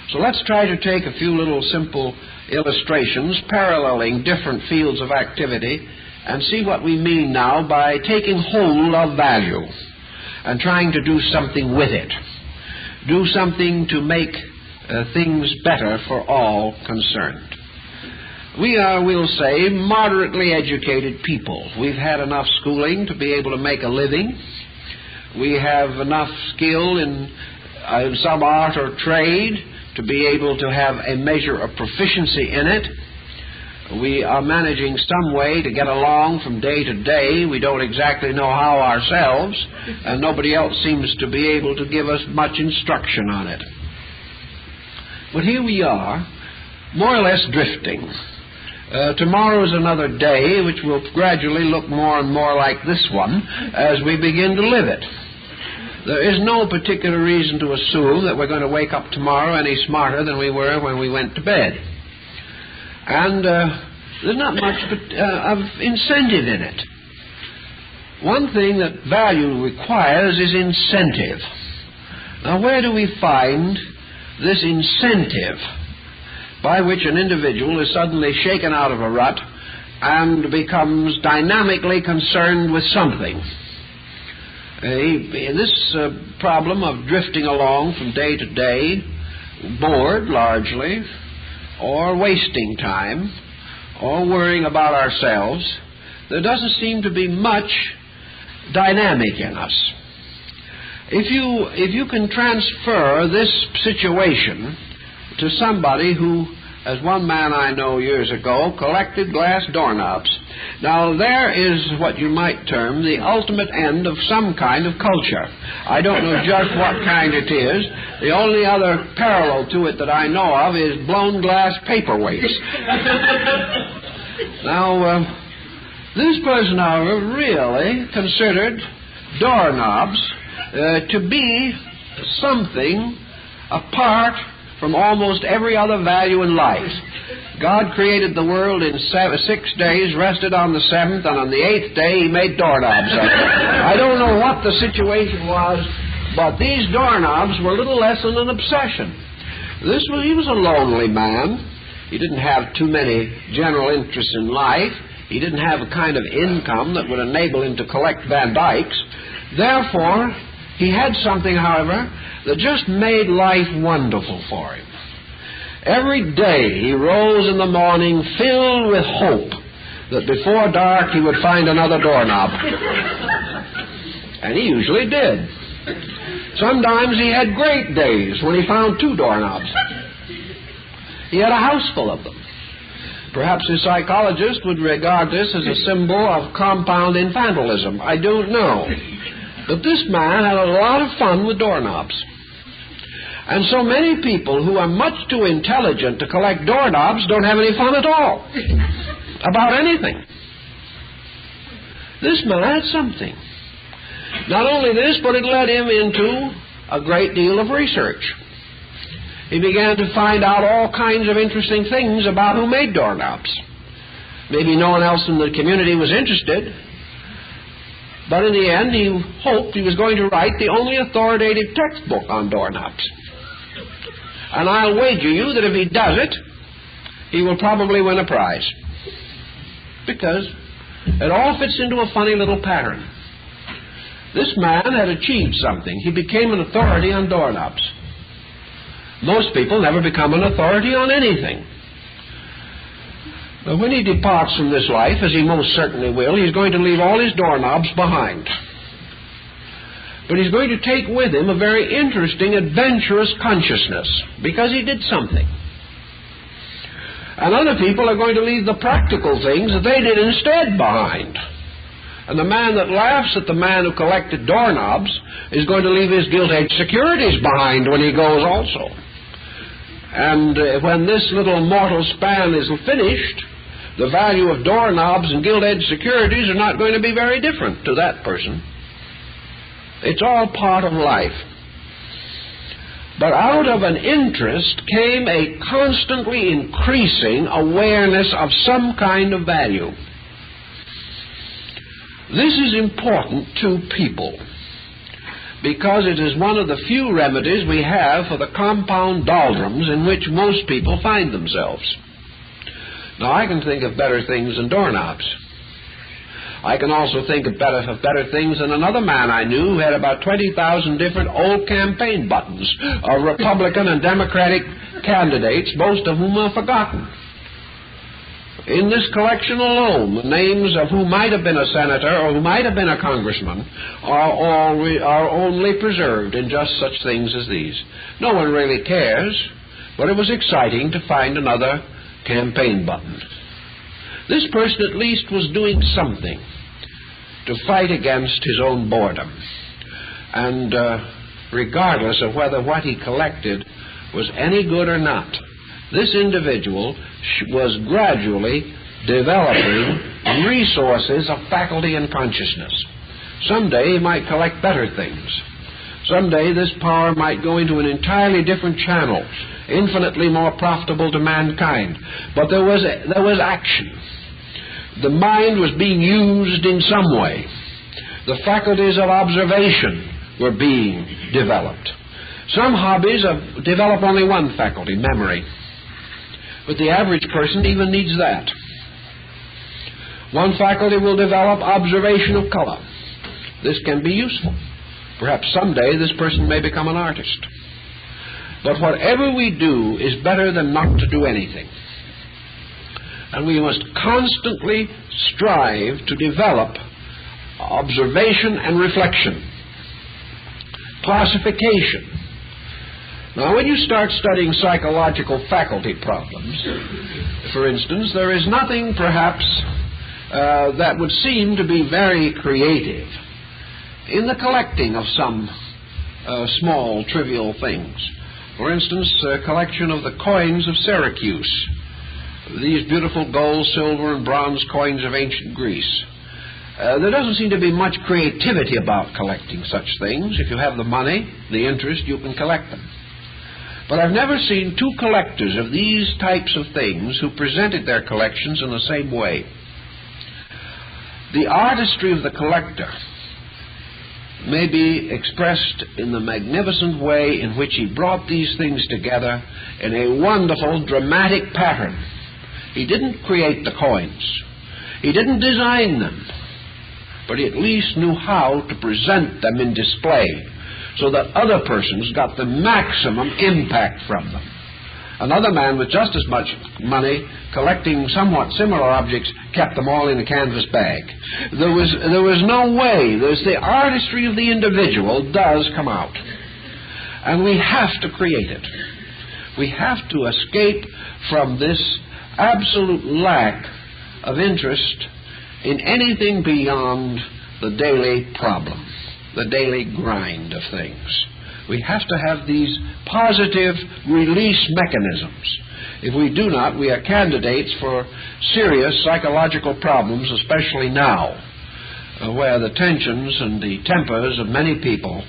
So let's try to take a few little simple illustrations paralleling different fields of activity and see what we mean now by taking hold of value and trying to do something with it. Do something to make things better for all concerned. We are, we'll say, moderately educated people. We've had enough schooling to be able to make a living. We have enough skill in some art or trade to be able to have a measure of proficiency in it. We are managing some way to get along from day to day. We don't exactly know how ourselves, and nobody else seems to be able to give us much instruction on it. But here we are, more or less drifting. Tomorrow is another day which will gradually look more and more like this one as we begin to live it. There is no particular reason to assume that we're going to wake up tomorrow any smarter than we were when we went to bed. And there's not much of incentive in it. One thing that value requires is incentive. Now, where do we find this incentive by which an individual is suddenly shaken out of a rut and becomes dynamically concerned with something? This problem of drifting along from day to day, bored largely, or wasting time or worrying about ourselves, there doesn't seem to be much dynamic in us. If you can transfer this situation to somebody who, as one man I know years ago, collected glass doorknobs. Now, there is what you might term the ultimate end of some kind of culture. I don't know just what kind it is. The only other parallel to it that I know of is blown glass paperweights. Now, this person, however, really considered doorknobs to be something apart from almost every other value in life. God created the world in 6 days, rested on the seventh, and on the eighth day He made doorknobs of it. I don't know what the situation was, but these doorknobs were little less than an obsession. He was a lonely man. He didn't have too many general interests in life. He didn't have a kind of income that would enable him to collect Van Dykes. Therefore, he had something, however, that just made life wonderful for him. Every day he rose in the morning filled with hope that before dark he would find another doorknob. And he usually did. Sometimes he had great days when he found 2 doorknobs. He had a house full of them. Perhaps a psychologist would regard this as a symbol of compound infantilism. I don't know. But this man had a lot of fun with doorknobs. And so many people who are much too intelligent to collect doorknobs don't have any fun at all about anything. This man had something. Not only this, but it led him into a great deal of research. He began to find out all kinds of interesting things about who made doorknobs. Maybe no one else in the community was interested, but in the end he hoped he was going to write the only authoritative textbook on doorknobs. And I'll wager you that if he does it, he will probably win a prize. Because it all fits into a funny little pattern. This man had achieved something. He became an authority on doorknobs. Most people never become an authority on anything. But when he departs from this life, as he most certainly will, he's going to leave all his doorknobs behind. But he's going to take with him a very interesting, adventurous consciousness, because he did something. And other people are going to leave the practical things that they did instead behind. And the man that laughs at the man who collected doorknobs is going to leave his gilt-edged securities behind when he goes also. And when this little mortal span is finished, the value of doorknobs and gilt-edged securities are not going to be very different to that person. It's all part of life. But out of an interest came a constantly increasing awareness of some kind of value. This is important to people because it is one of the few remedies we have for the compound doldrums in which most people find themselves. Now, I can think of better things than doorknobs. I can also think of better things than another man I knew who had about 20,000 different old campaign buttons of Republican and Democratic candidates, most of whom are forgotten. In this collection alone, the names of who might have been a senator or who might have been a congressman are only preserved in just such things as these. No one really cares, but it was exciting to find another campaign button. This person at least was doing something to fight against his own boredom. And regardless of whether what he collected was any good or not, this individual was gradually developing resources of faculty and consciousness. Someday he might collect better things. Someday this power might go into an entirely different channel, infinitely more profitable to mankind. But there was action. The mind was being used in some way. The faculties of observation were being developed. Some hobbies develop only one faculty, memory. But the average person even needs that. One faculty will develop observation of color. This can be useful. Perhaps someday this person may become an artist. But whatever we do is better than not to do anything. And we must constantly strive to develop observation and reflection, classification. Now, when you start studying psychological faculty problems, for instance, there is nothing perhaps that would seem to be very creative in the collecting of some small, trivial things. For instance, a collection of the coins of Syracuse, these beautiful gold, silver, and bronze coins of ancient Greece. There doesn't seem to be much creativity about collecting such things. If you have the money, the interest, you can collect them. But I've never seen two collectors of these types of things who presented their collections in the same way. The artistry of the collector may be expressed in the magnificent way in which he brought these things together in a wonderful, dramatic pattern. He didn't create the coins. He didn't design them. But he at least knew how to present them in display so that other persons got the maximum impact from them. Another man with just as much money, collecting somewhat similar objects, kept them all in a canvas bag. There was no way. The artistry of the individual does come out. And we have to create it. We have to escape from this absolute lack of interest in anything beyond the daily problem, the daily grind of things. We have to have these positive release mechanisms. If we do not, we are candidates for serious psychological problems, especially now, where the tensions and the tempers of many people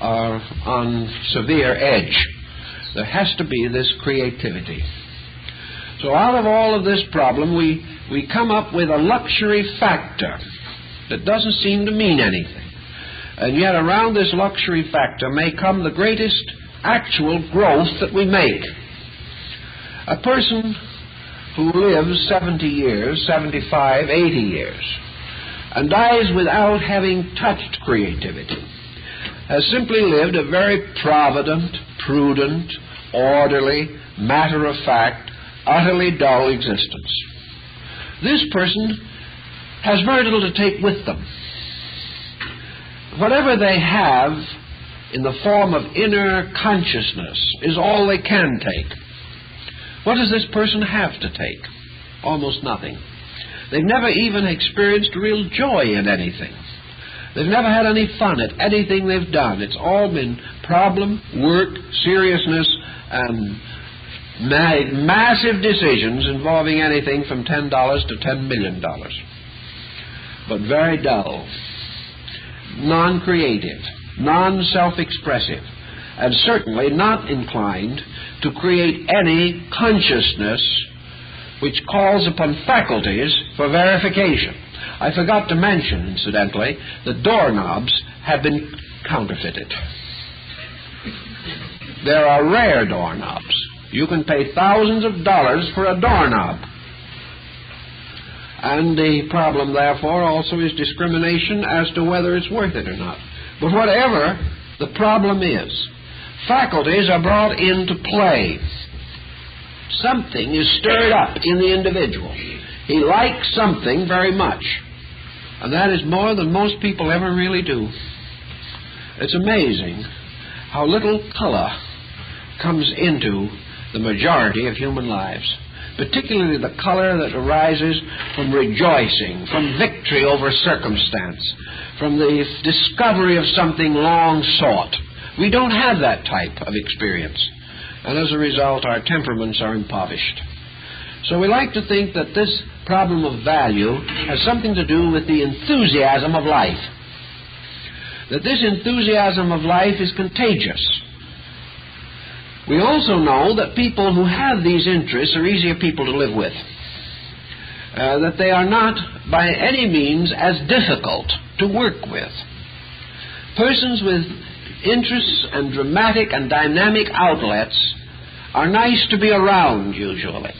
are on severe edge. There has to be this creativity. So out of all of this problem, we come up with a luxury factor that doesn't seem to mean anything. And yet around this luxury factor may come the greatest actual growth that we make. A person who lives 70 years, 75, 80 years, and dies without having touched creativity has simply lived a very provident, prudent, orderly, matter-of-fact, utterly dull existence. This person has very little to take with them. Whatever they have in the form of inner consciousness is all they can take. What does this person have to take? Almost nothing. They've never even experienced real joy in anything. They've never had any fun at anything they've done. It's all been problem, work, seriousness, and massive decisions involving anything from $10 to $10 million. But very dull, non-creative, non-self-expressive, and certainly not inclined to create any consciousness which calls upon faculties for verification. I forgot to mention, incidentally, that doorknobs have been counterfeited. There are rare doorknobs. You can pay thousands of dollars for a doorknob. And the problem, therefore, also is discrimination as to whether it's worth it or not. But whatever the problem is, faculties are brought into play. Something is stirred up in the individual. He likes something very much. And that is more than most people ever really do. It's amazing how little color comes into the majority of human lives, particularly the color that arises from rejoicing, from victory over circumstance, from the discovery of something long sought. We don't have that type of experience, and as a result, our temperaments are impoverished. So we like to think that this problem of value has something to do with the enthusiasm of life, that this enthusiasm of life is contagious. We also know that people who have these interests are easier people to live with, that they are not by any means as difficult to work with. Persons with interests and dramatic and dynamic outlets are nice to be around usually,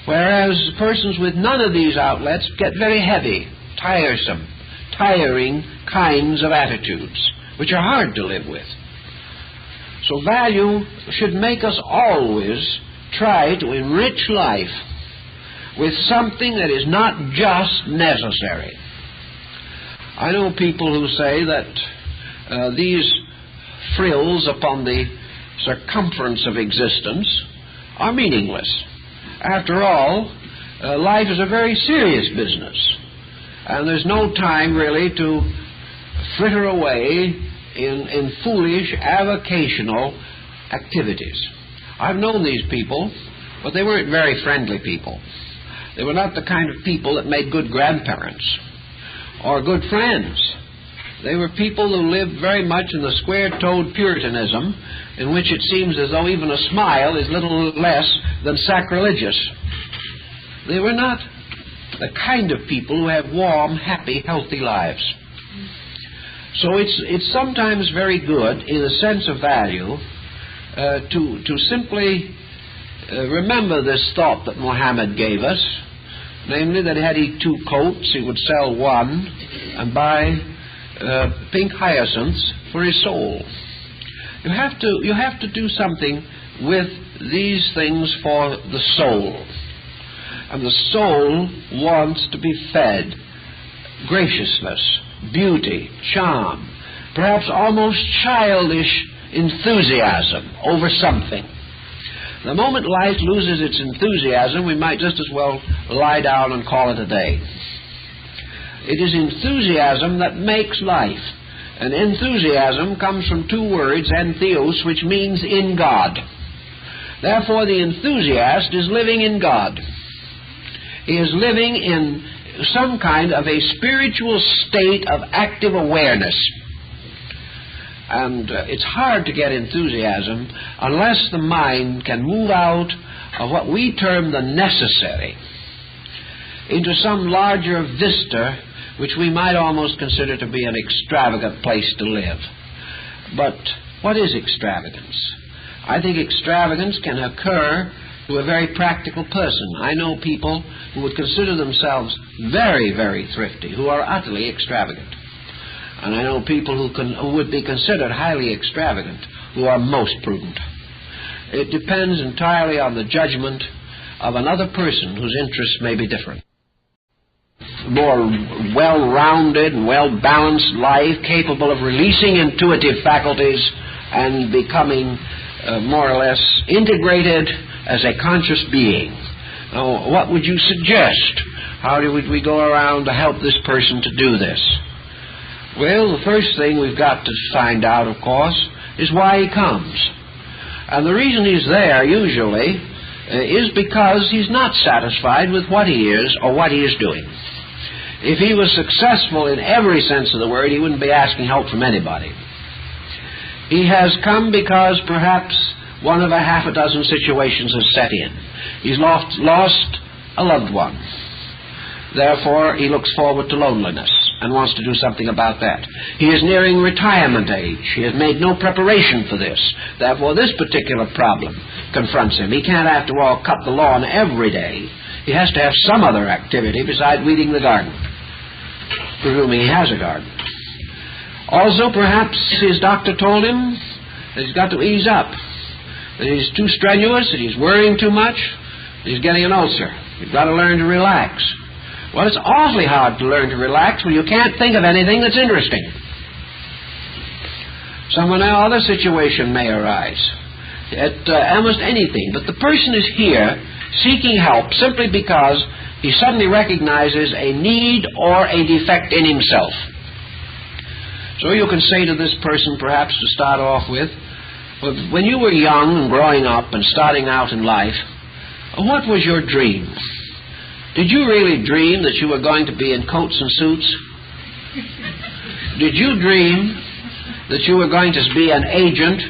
whereas persons with none of these outlets get very heavy, tiresome, tiring kinds of attitudes, which are hard to live with. So value should make us always try to enrich life with something that is not just necessary. I know people who say that these frills upon the circumference of existence are meaningless. After all, life is a very serious business, and there's no time really to fritter away in foolish avocational activities. I've known these people, but they weren't very friendly people. They were not the kind of people that made good grandparents or good friends. They were people who lived very much in the square-toed Puritanism, in which it seems as though even a smile is little less than sacrilegious. They were not the kind of people who have warm, happy, healthy lives. So it's sometimes very good, in a sense of value, to simply remember this thought that Muhammad gave us, namely that had he 2 coats, he would sell one and buy pink hyacinths for his soul. You have to do something with these things for the soul. And the soul wants to be fed graciousness, beauty, charm, perhaps almost childish enthusiasm over something. The moment life loses its enthusiasm, we might just as well lie down and call it a day. It is enthusiasm that makes life. And enthusiasm comes from 2 words, entheos, which means in God. Therefore, the enthusiast is living in God. He is living in some kind of a spiritual state of active awareness. And it's hard to get enthusiasm unless the mind can move out of what we term the necessary into some larger vista which we might almost consider to be an extravagant place to live. But what is extravagance? I think extravagance can occur to a very practical person. I know people who would consider themselves very, very thrifty, who are utterly extravagant. And I know people who would be considered highly extravagant, who are most prudent. It depends entirely on the judgment of another person whose interests may be different. More well-rounded and well-balanced life, capable of releasing intuitive faculties and becoming more or less integrated as a conscious being. Now, what would you suggest? How would we go around to help this person to do this? Well, the first thing we've got to find out, of course, is why he comes. And the reason he's there, usually, is because he's not satisfied with what he is or what he is doing. If he was successful in every sense of the word, he wouldn't be asking help from anybody. He has come because perhaps one of a half a dozen situations has set in. He's lost a loved one. Therefore, he looks forward to loneliness and wants to do something about that. He is nearing retirement age. He has made no preparation for this. Therefore, this particular problem confronts him. He can't, after all, cut the lawn every day. He has to have some other activity besides weeding the garden, presuming he has a garden. Also, perhaps his doctor told him that he's got to ease up, that he's too strenuous, that he's worrying too much, that he's getting an ulcer. You've got to learn to relax. Well, it's awfully hard to learn to relax when you can't think of anything that's interesting. Some other situation may arise at almost anything, but the person is here seeking help simply because he suddenly recognizes a need or a defect in himself. So you can say to this person, perhaps to start off with, when you were young and growing up and starting out in life, what was your dream? Did you really dream that you were going to be in coats and suits? Did you dream that you were going to be an agent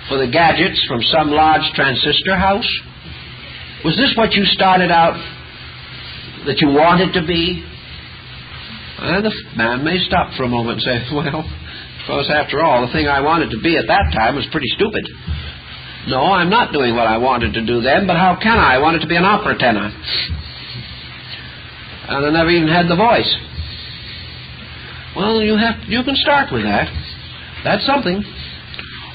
for the gadgets from some large transistor house? Was this what you started out that you wanted to be? And the man may stop for a moment and say, well, because after all, the thing I wanted to be at that time was pretty stupid. No, I'm not doing what I wanted to do then, but how can I? I wanted to be an opera tenor. And I never even had the voice. Well, you can start with that. That's something.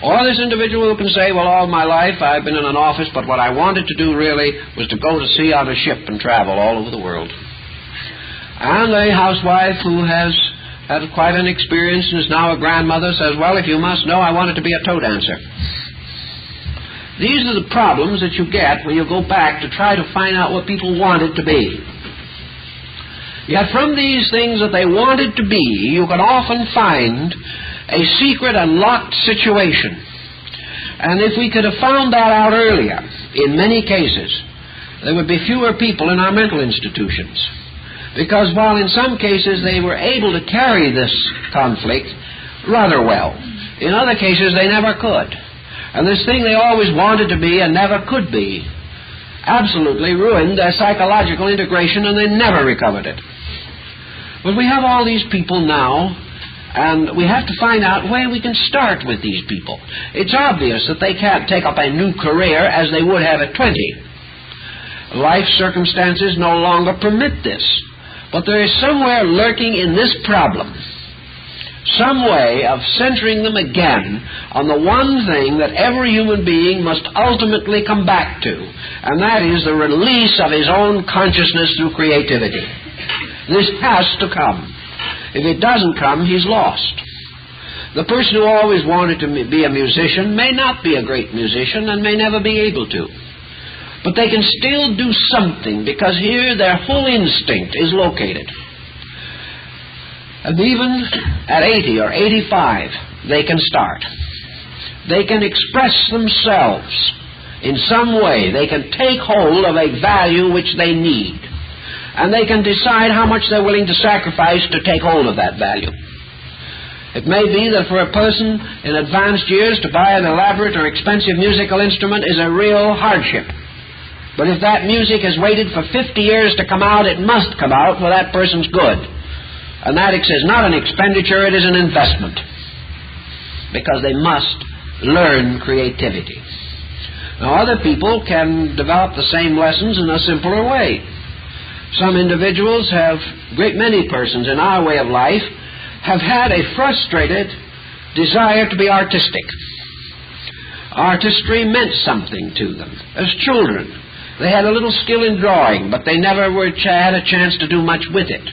Or this individual who can say, well, all my life I've been in an office, but what I wanted to do really was to go to sea on a ship and travel all over the world. And a housewife who has had quite an experience and is now a grandmother says, well, if you must know, I wanted to be a toe dancer. These are the problems that you get when you go back to try to find out what people wanted to be. Yet from these things that they wanted to be, you can often find a secret and locked situation. And if we could have found that out earlier, in many cases, there would be fewer people in our mental institutions. Because while in some cases they were able to carry this conflict rather well, in other cases they never could. And this thing they always wanted to be and never could be absolutely ruined their psychological integration, and they never recovered it. But we have all these people now, and we have to find out where we can start with these people. It's obvious that they can't take up a new career as they would have at 20. Life circumstances no longer permit this. But there is somewhere lurking in this problem some way of centering them again on the one thing that every human being must ultimately come back to, and that is the release of his own consciousness through creativity. This has to come. If it doesn't come, he's lost. The person who always wanted to be a musician may not be a great musician and may never be able to. But they can still do something, because here their whole instinct is located. And even at 80 or 85, they can start. They can express themselves in some way. They can take hold of a value which they need. And they can decide how much they're willing to sacrifice to take hold of that value. It may be that for a person in advanced years to buy an elaborate or expensive musical instrument is a real hardship. But if that music has waited for 50 years to come out, it must come out, for that person's good. And that is not an expenditure, it is an investment. Because they must learn creativity. Now, other people can develop the same lessons in a simpler way. Some individuals have, a great many persons in our way of life, have had a frustrated desire to be artistic. Artistry meant something to them. As children, they had a little skill in drawing, but they never had a chance to do much with it.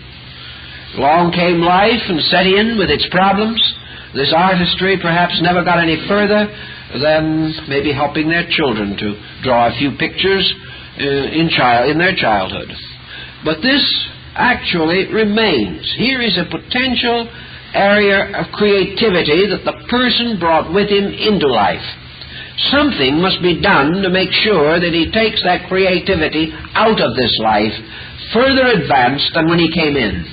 Along came life and set in with its problems. This artistry perhaps never got any further than maybe helping their children to draw a few pictures in their childhood. But this actually remains. Here is a potential area of creativity that the person brought with him into life. Something must be done to make sure that he takes that creativity out of this life further advanced than when he came in.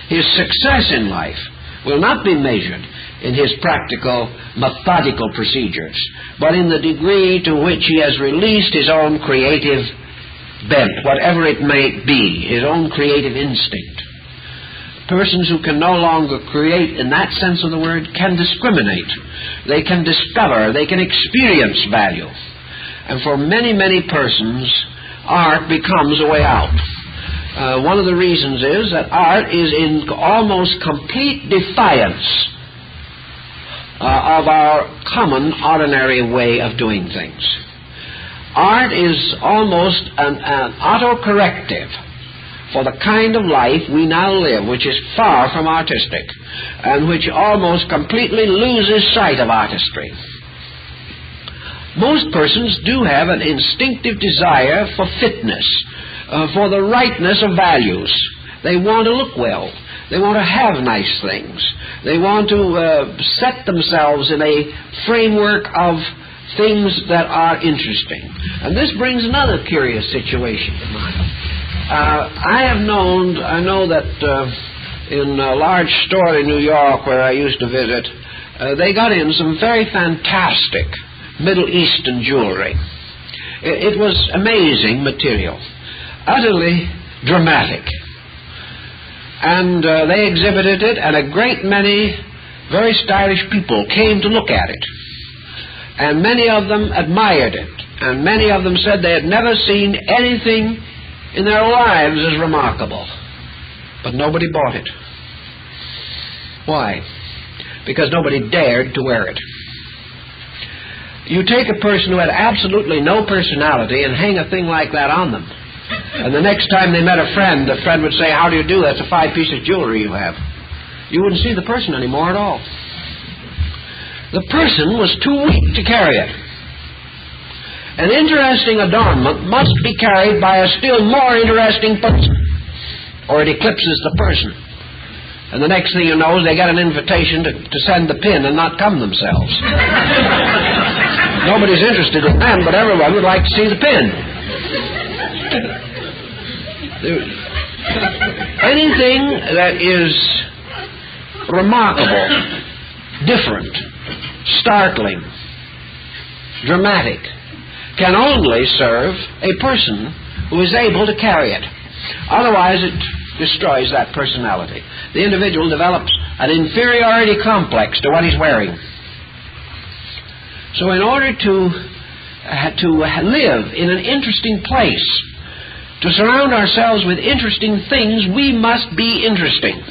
His success in life will not be measured in his practical, methodical procedures, but in the degree to which he has released his own creative bent, whatever it may be, his own creative instinct. Persons who can no longer create in that sense of the word can discriminate. They can discover, they can experience value. And for many, many persons, art becomes a way out. One of the reasons is that art is in almost complete defiance of our common, ordinary way of doing things. Art is almost an autocorrective for the kind of life we now live, which is far from artistic, and which almost completely loses sight of artistry. Most persons do have an instinctive desire for fitness, for the rightness of values. They want to look well. They want to have nice things. They want to set themselves in a framework of things that are interesting. And this brings another curious situation to mind. I know that in a large store in New York where I used to visit, they got in some very fantastic Middle Eastern jewelry. It was amazing material, utterly dramatic. And they exhibited it, and a great many very stylish people came to look at it. And many of them admired it, and many of them said they had never seen anything in their lives as remarkable. But nobody bought it. Why? Because nobody dared to wear it. You take a person who had absolutely no personality and hang a thing like that on them. And the next time they met a friend, the friend would say, "How do you do? That's a fine piece of jewelry you have." You wouldn't see the person anymore at all. The person was too weak to carry it. An interesting adornment must be carried by a still more interesting person, or it eclipses the person. And the next thing you know is they get an invitation to send the pin and not come themselves. Nobody's interested in them, but everyone would like to see the pin. Anything that is remarkable, different, startling, dramatic, can only serve a person who is able to carry it. Otherwise, it destroys that personality. The individual develops an inferiority complex to what he's wearing. So in order to live in an interesting place, to surround ourselves with interesting things, we must be interesting.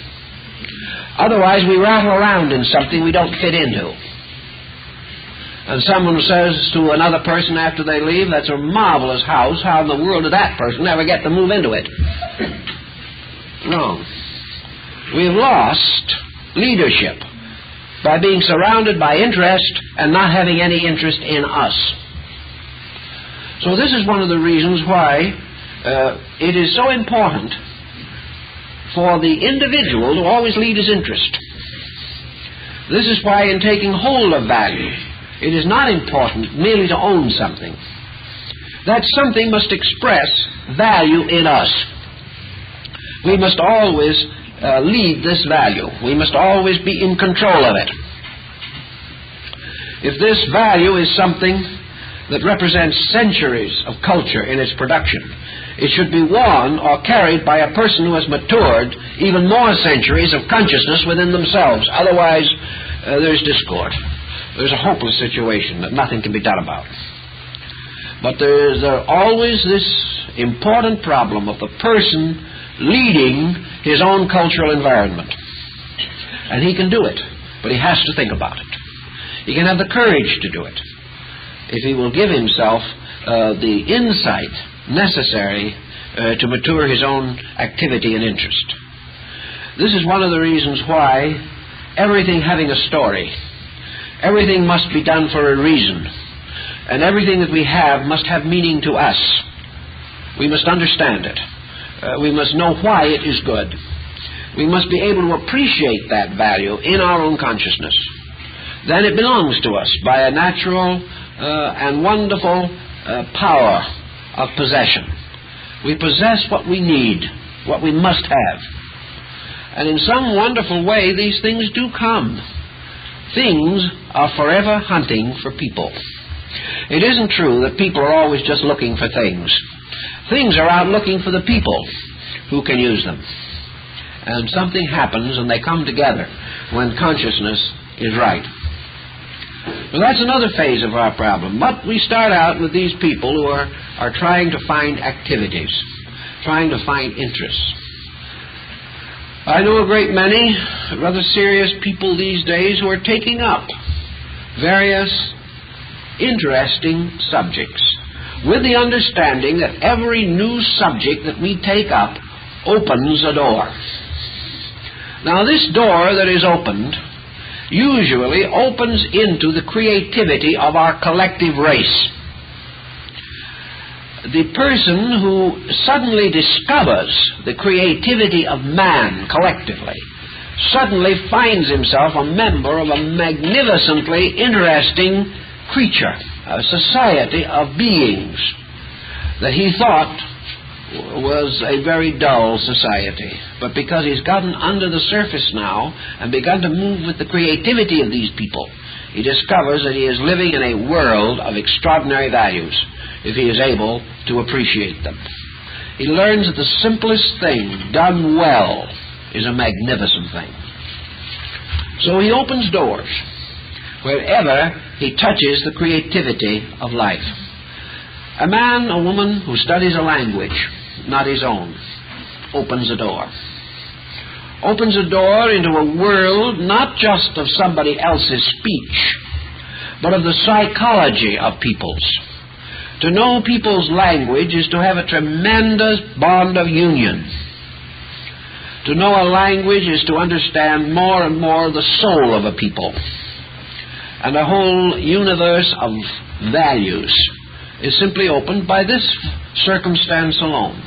Otherwise, we rattle around in something we don't fit into. And someone says to another person after they leave, "That's a marvelous house. How in the world did that person ever get to move into it?" Wrong. We've lost leadership by being surrounded by interest and not having any interest in us. So this is one of the reasons why it is so important for the individual to always lead his interest. This is why in taking hold of value, it is not important merely to own something. That something must express value in us. We must always lead this value. We must always be in control of it. If this value is something that represents centuries of culture in its production, it should be worn or carried by a person who has matured even more centuries of consciousness within themselves. Otherwise, there's discord. There's a hopeless situation that nothing can be done about. But there's always this important problem of the person leading his own cultural environment. And he can do it, but he has to think about it. He can have the courage to do it if he will give himself the insight necessary to mature his own activity and interest. This is one of the reasons why everything having a story, everything must be done for a reason, and everything that we have must have meaning to us. We must understand it. We must know why it is good. We must be able to appreciate that value in our own consciousness. Then it belongs to us by a natural and wonderful power of possession. We possess what we need, what we must have. And in some wonderful way, these things do come. Things are forever hunting for people. It isn't true that people are always just looking for things. Things are out looking for the people who can use them. And something happens and they come together when consciousness is right. Well, that's another phase of our problem. But we start out with these people who are trying to find activities, trying to find interests. I know a great many rather serious people these days who are taking up various interesting subjects with the understanding that every new subject that we take up opens a door. Now, this door that is opened usually opens into the creativity of our collective race. The person who suddenly discovers the creativity of man collectively suddenly finds himself a member of a magnificently interesting creature, a society of beings that he thought was a very dull society. But because he's gotten under the surface now and begun to move with the creativity of these people, he discovers that he is living in a world of extraordinary values if he is able to appreciate them. He learns that the simplest thing done well is a magnificent thing. So he opens doors wherever he touches the creativity of life. A man, a woman who studies a language, not his own, opens a door. Opens a door into a world not just of somebody else's speech, but of the psychology of peoples. To know people's language is to have a tremendous bond of union. To know a language is to understand more and more the soul of a people. And a whole universe of values is simply opened by this circumstance alone.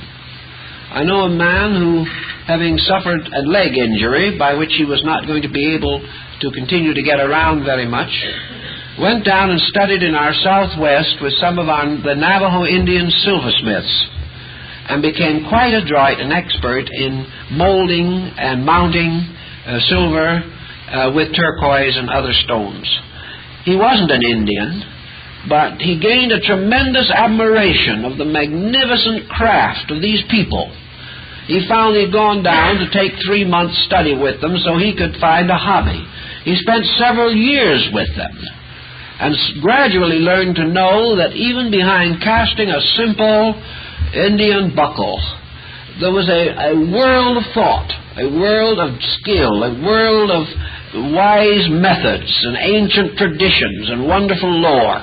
I know a man who, having suffered a leg injury by which he was not going to be able to continue to get around very much, went down and studied in our southwest with some of the Navajo Indian silversmiths, and became quite adroit and expert in molding and mounting silver with turquoise and other stones. He wasn't an Indian, but he gained a tremendous admiration of the magnificent craft of these people. He found he'd gone down to take 3 months' study with them so he could find a hobby. He spent several years with them and gradually learned to know that even behind casting a simple Indian buckle, there was a world of thought, a world of skill, a world of wise methods and ancient traditions and wonderful lore.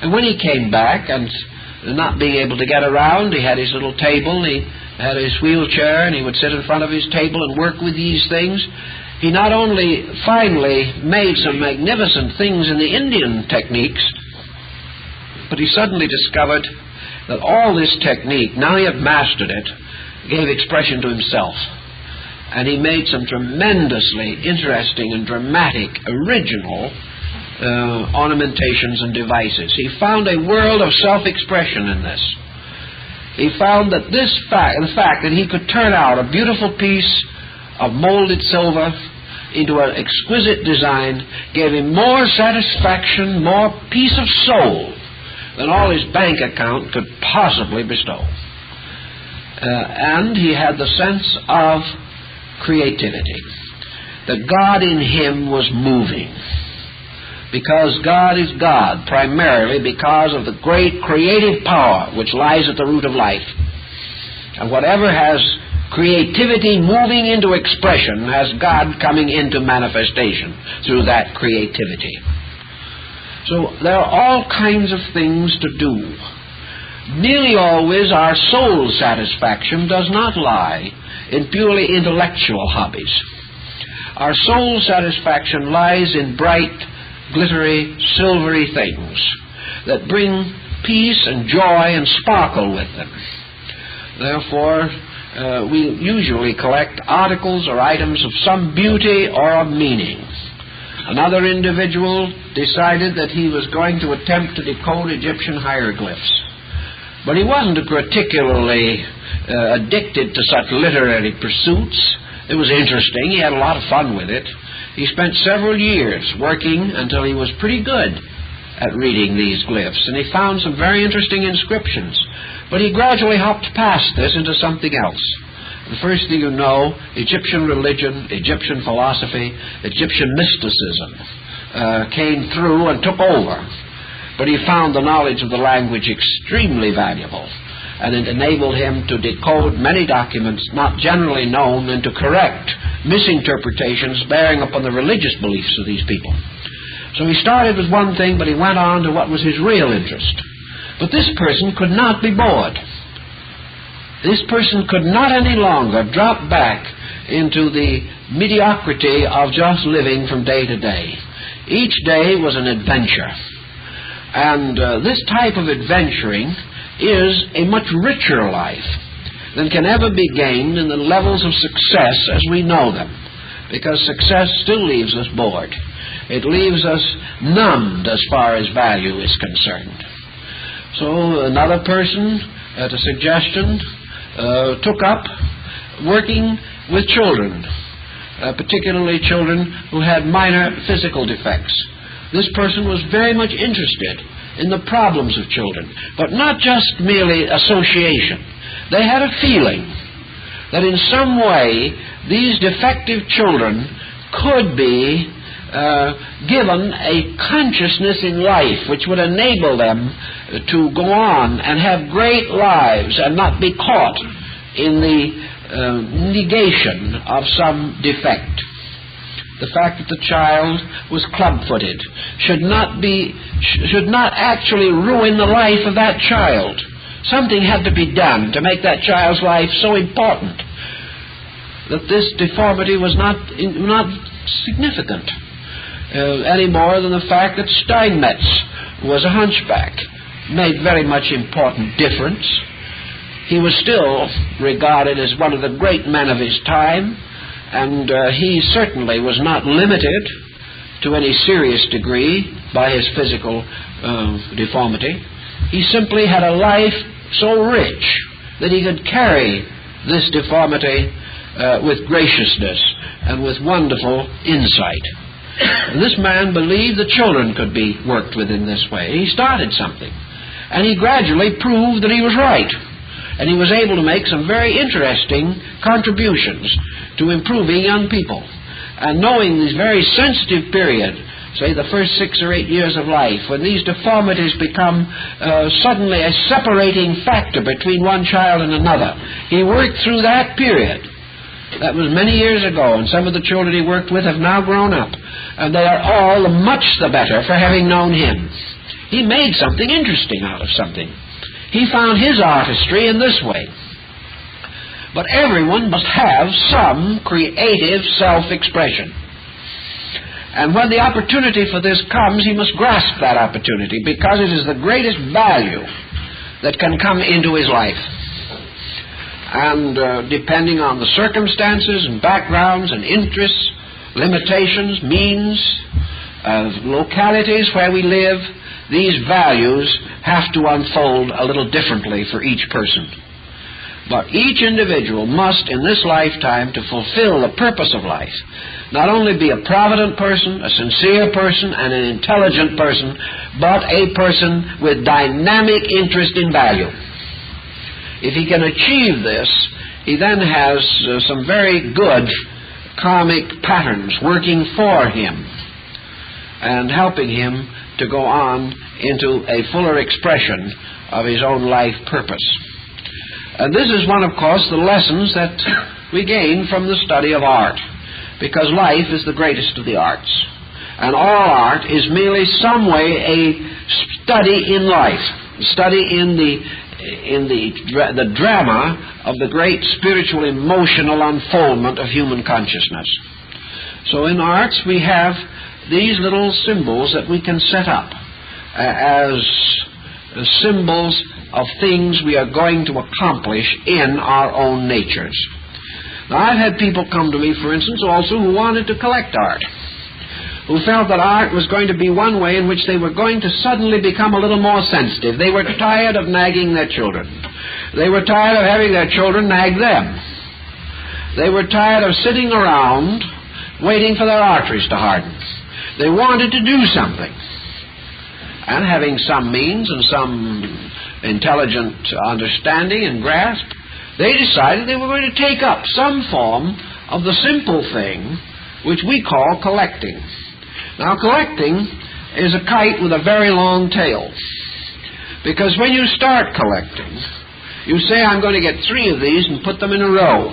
And when he came back, and not being able to get around, he had his little table, he had his wheelchair, and he would sit in front of his table and work with these things. He not only finally made some magnificent things in the Indian techniques, but he suddenly discovered that all this technique, now he had mastered it, gave expression to himself. And he made some tremendously interesting and dramatic, original ornamentations and devices. He found a world of self-expression in this. He found that the fact that he could turn out a beautiful piece of molded silver into an exquisite design gave him more satisfaction, more peace of soul than all his bank account could possibly bestow. And he had the sense of creativity, that God in him was moving, because God is God, primarily because of the great creative power which lies at the root of life. And whatever has creativity moving into expression has God coming into manifestation through that creativity. So there are all kinds of things to do. Nearly always our soul satisfaction does not lie in purely intellectual hobbies. Our soul satisfaction lies in bright, glittery, silvery things that bring peace and joy and sparkle with them. Therefore, we usually collect articles or items of some beauty or of meaning. Another individual decided that he was going to attempt to decode Egyptian hieroglyphs. But he wasn't particularly addicted to such literary pursuits. It was interesting. He had a lot of fun with it. He spent several years working until he was pretty good at reading these glyphs, and he found some very interesting inscriptions. But he gradually hopped past this into something else. The first thing you know, Egyptian religion, Egyptian philosophy, Egyptian mysticism came through and took over. But he found the knowledge of the language extremely valuable, and it enabled him to decode many documents not generally known and to correct misinterpretations bearing upon the religious beliefs of these people. So he started with one thing, but he went on to what was his real interest. But this person could not be bored. This person could not any longer drop back into the mediocrity of just living from day to day. Each day was an adventure. And this type of adventuring is a much richer life than can ever be gained in the levels of success as we know them, because success still leaves us bored. It leaves us numbed as far as value is concerned. So another person, at a suggestion, took up working with children, particularly children who had minor physical defects. This person was very much interested in the problems of children, but not just merely association. They had a feeling that in some way these defective children could be given a consciousness in life which would enable them to go on and have great lives and not be caught in the negation of some defect. the fact that the child was club-footed, should not actually ruin the life of that child. Something had to be done to make that child's life so important that this deformity was not significant any more than the fact that Steinmetz was a hunchback made very much important difference. He was still regarded as one of the great men of his time, and he certainly was not limited to any serious degree by his physical deformity. He simply had a life so rich that he could carry this deformity with graciousness and with wonderful insight. And this man believed the children could be worked with in this way. He started something, and he gradually proved that he was right. And he was able to make some very interesting contributions to improving young people. And knowing this very sensitive period, say the first 6 or 8 years of life, when these deformities become suddenly a separating factor between one child and another, he worked through that period. That was many years ago, and some of the children he worked with have now grown up, and they are all much the better for having known him. He made something interesting out of something. He found his artistry in this way. But everyone must have some creative self-expression. And when the opportunity for this comes, he must grasp that opportunity, because it is the greatest value that can come into his life. And depending on the circumstances and backgrounds and interests, limitations, means, localities where we live, these values have to unfold a little differently for each person. But each individual must, in this lifetime, to fulfill the purpose of life, not only be a provident person, a sincere person, and an intelligent person, but a person with dynamic interest in value. If he can achieve this, he then has some very good karmic patterns working for him and helping him to go on into a fuller expression of his own life purpose. And this is one, of course, the lessons that we gain from the study of art, because life is the greatest of the arts. And all art is merely some way a study in life, study in the drama of the great spiritual emotional unfoldment of human consciousness. So in arts we have these little symbols that we can set up as symbols of things we are going to accomplish in our own natures. Now, I've had people come to me, for instance, also who wanted to collect art, who felt that art was going to be one way in which they were going to suddenly become a little more sensitive. They were tired of nagging their children. They were tired of having their children nag them. They were tired of sitting around waiting for their arteries to harden. They wanted to do something. And having some means and some intelligent understanding and grasp, they decided they were going to take up some form of the simple thing which we call collecting. Now, collecting is a kite with a very long tail, because when you start collecting, you say, I'm going to get 3 of these and put them in a row.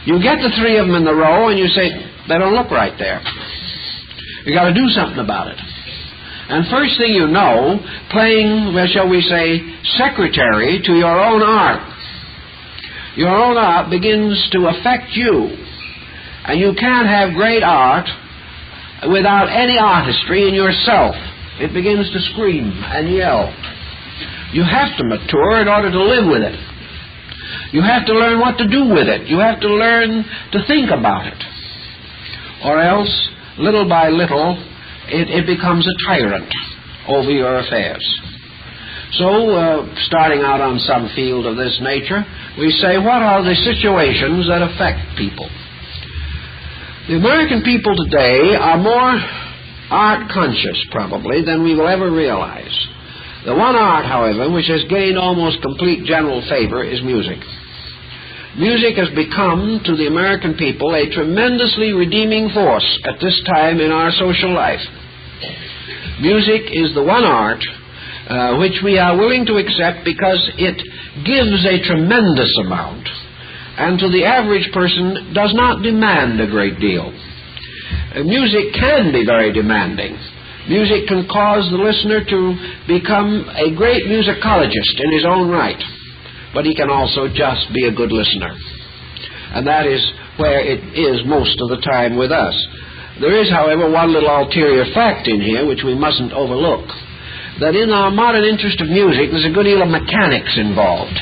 You get the 3 of them in the row and you say, they don't look right there. You've got to do something about it. And first thing you know, playing, well, shall we say, secretary to your own art. Your own art begins to affect you. And you can't have great art without any artistry in yourself. It begins to scream and yell. You have to mature in order to live with it. You have to learn what to do with it. You have to learn to think about it. Or else, little by little, it becomes a tyrant over your affairs. So, starting out on some field of this nature, we say, what are the situations that affect people? The American people today are more art-conscious, probably, than we will ever realize. The one art, however, which has gained almost complete general favor is music. Music has become, to the American people, a tremendously redeeming force at this time in our social life. Music is the one art which we are willing to accept because it gives a tremendous amount, and to the average person does not demand a great deal. Music can be very demanding. Music can cause the listener to become a great musicologist in his own right, but he can also just be a good listener. And that is where it is most of the time with us. There is, however, one little ulterior fact in here which we mustn't overlook, that in our modern interest of music there's a good deal of mechanics involved.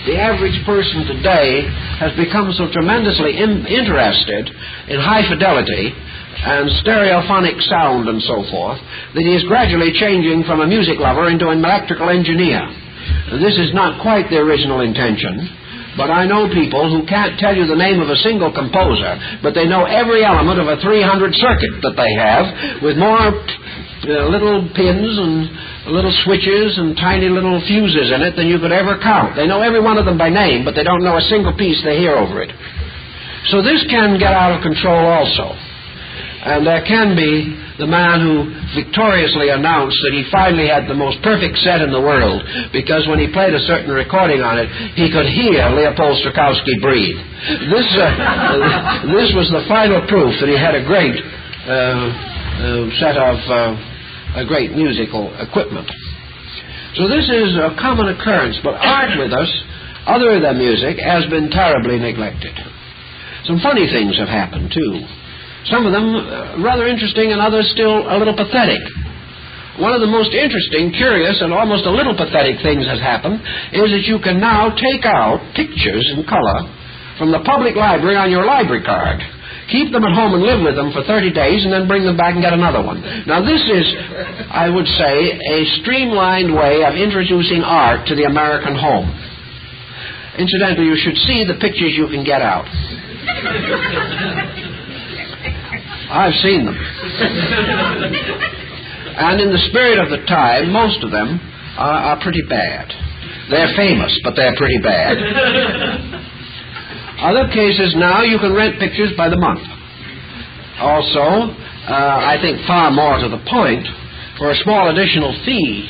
The average person today has become so tremendously interested in high fidelity and stereophonic sound and so forth that he is gradually changing from a music lover into an electrical engineer. This is not quite the original intention, but I know people who can't tell you the name of a single composer, but they know every element of a 300 circuit that they have, with more little pins and little switches and tiny little fuses in it than you could ever count. They know every one of them by name, but they don't know a single piece they hear over it. So this can get out of control also. And there can be the man who victoriously announced that he finally had the most perfect set in the world, because when he played a certain recording on it, he could hear Leopold Stokowski breathe. This was the final proof that he had a great set of a great musical equipment. So this is a common occurrence, but art with us, other than music, has been terribly neglected. Some funny things have happened, too. Some of them rather interesting and others still a little pathetic. One of the most interesting, curious, and almost a little pathetic things has happened is that you can now take out pictures in color from the public library on your library card, keep them at home and live with them for 30 days, and then bring them back and get another one. Now this is, I would say, a streamlined way of introducing art to the American home. Incidentally, you should see the pictures you can get out. I've seen them. And in the spirit of the time, most of them are pretty bad. They're famous, but they're pretty bad. Other cases now, you can rent pictures by the month. Also, I think far more to the point, for a small additional fee,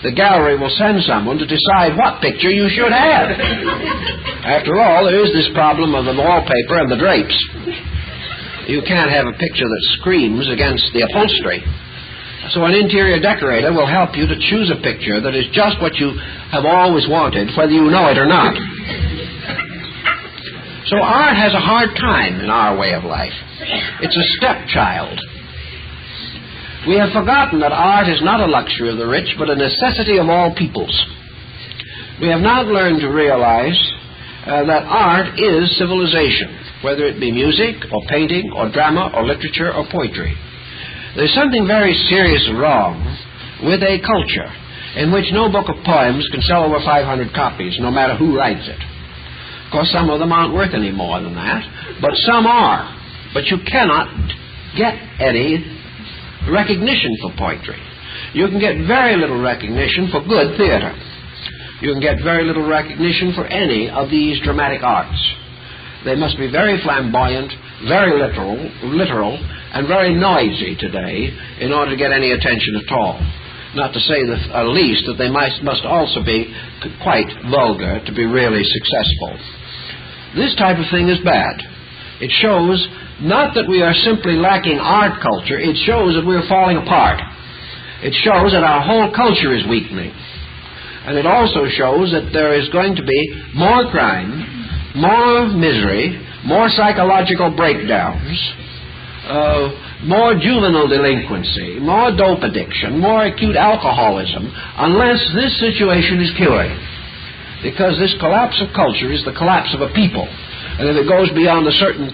the gallery will send someone to decide what picture you should have. After all, there is this problem of the wallpaper and the drapes. You can't have a picture that screams against the upholstery. So an interior decorator will help you to choose a picture that is just what you have always wanted, whether you know it or not. So art has a hard time in our way of life. It's a stepchild. We have forgotten that art is not a luxury of the rich, but a necessity of all peoples. We have not learned to realize that art is civilization, whether it be music or painting or drama or literature or poetry. There's something very serious wrong with a culture in which no book of poems can sell over 500 copies, no matter who writes it. Of course, some of them aren't worth any more than that, but some are. But you cannot get any recognition for poetry. You can get very little recognition for good theater. You can get very little recognition for any of these dramatic arts. They must be very flamboyant, very literal, and very noisy today in order to get any attention at all. Not to say the least that they must also be quite vulgar to be really successful. This type of thing is bad. It shows not that we are simply lacking art culture, it shows that we are falling apart. It shows that our whole culture is weakening. And it also shows that there is going to be more crime, more misery, more psychological breakdowns, more juvenile delinquency, more dope addiction, more acute alcoholism, unless this situation is cured. Because this collapse of culture is the collapse of a people. And if it goes beyond a certain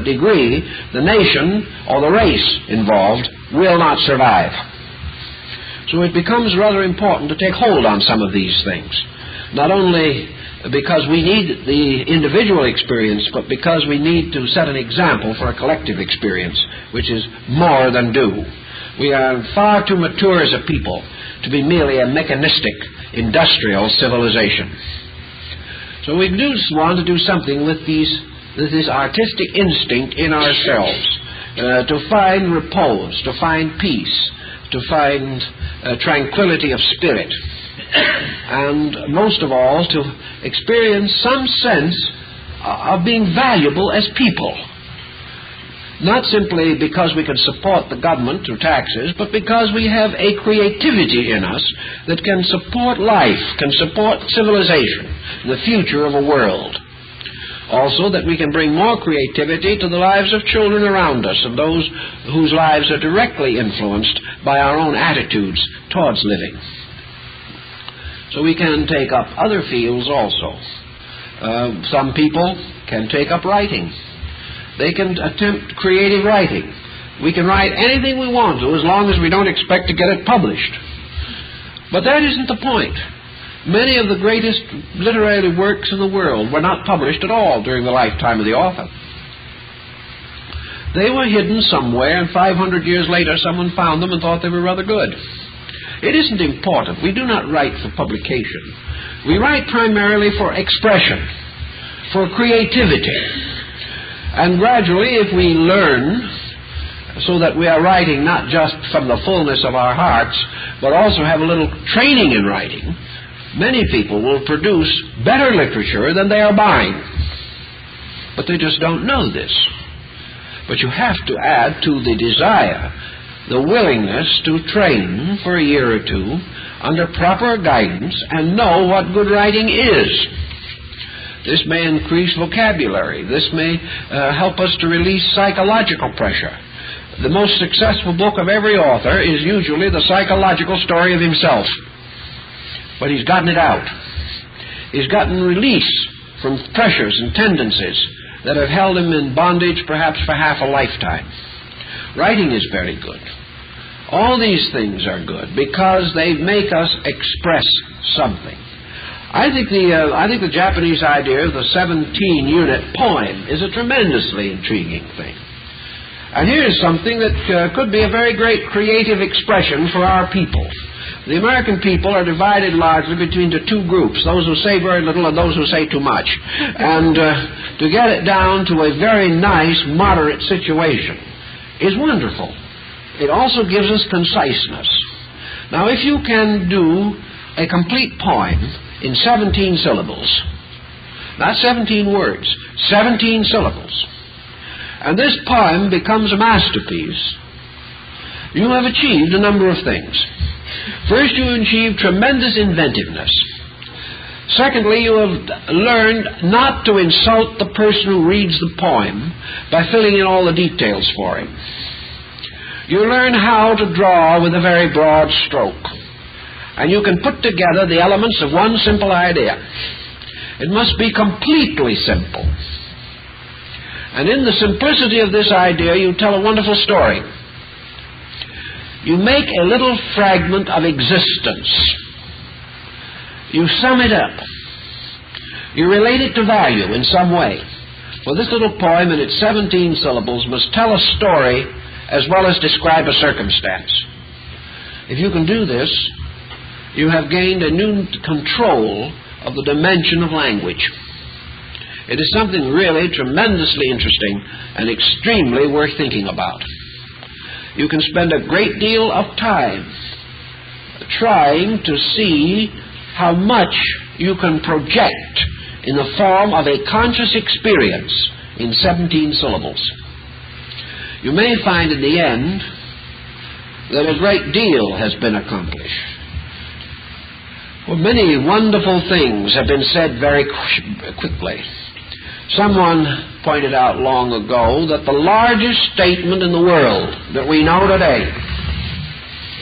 degree, the nation or the race involved will not survive. So it becomes rather important to take hold on some of these things. Not only because we need the individual experience, but because we need to set an example for a collective experience, which is more than due. We are far too mature as a people to be merely a mechanistic, industrial civilization. So we do want to do something with this artistic instinct in ourselves, to find repose, to find peace, to find tranquility of spirit, and most of all to experience some sense of being valuable as people. not simply because we can support the government through taxes, but because we have a creativity in us that can support life, can support civilization, the future of a world. Also, that we can bring more creativity to the lives of children around us and those whose lives are directly influenced by our own attitudes towards living. So we can take up other fields also. Some people can take up writing. They can attempt creative writing. We can write anything we want to as long as we don't expect to get it published. But that isn't the point. Many of the greatest literary works in the world were not published at all during the lifetime of the author. They were hidden somewhere, and 500 years later someone found them and thought they were rather good. It isn't important. We do not write for publication. We write primarily for expression, for creativity. And gradually, if we learn so that we are writing not just from the fullness of our hearts, but also have a little training in writing, many people will produce better literature than they are buying. But they just don't know this. But you have to add to the desire the willingness to train for a year or two under proper guidance and know what good writing is. This may increase vocabulary. This may help us to release psychological pressure. The most successful book of every author is usually the psychological story of himself. But he's gotten it out. He's gotten release from pressures and tendencies that have held him in bondage perhaps for half a lifetime. Writing is very good. All these things are good because they make us express something. I think the Japanese idea of the 17-unit poem is a tremendously intriguing thing. And here's something that could be a very great creative expression for our people. The American people are divided largely between the two groups, those who say very little and those who say too much. And to get it down to a very nice, moderate situation is wonderful. It also gives us conciseness. Now, if you can do a complete poem in 17 syllables, not 17 words, 17 syllables, and this poem becomes a masterpiece, you have achieved a number of things. First, you achieve tremendous inventiveness. Secondly, you have learned not to insult the person who reads the poem by filling in all the details for him. You learn how to draw with a very broad stroke. And you can put together the elements of one simple idea. It must be completely simple. And in the simplicity of this idea, you tell a wonderful story. You make a little fragment of existence. You sum it up. You relate it to value in some way. Well, this little poem in its 17 syllables must tell a story as well as describe a circumstance. If you can do this, you have gained a new control of the dimension of language. It is something really tremendously interesting and extremely worth thinking about. You can spend a great deal of time trying to see how much you can project in the form of a conscious experience in 17 syllables. You may find in the end that a great deal has been accomplished. Well, many wonderful things have been said very quickly. Someone pointed out long ago that the largest statement in the world that we know today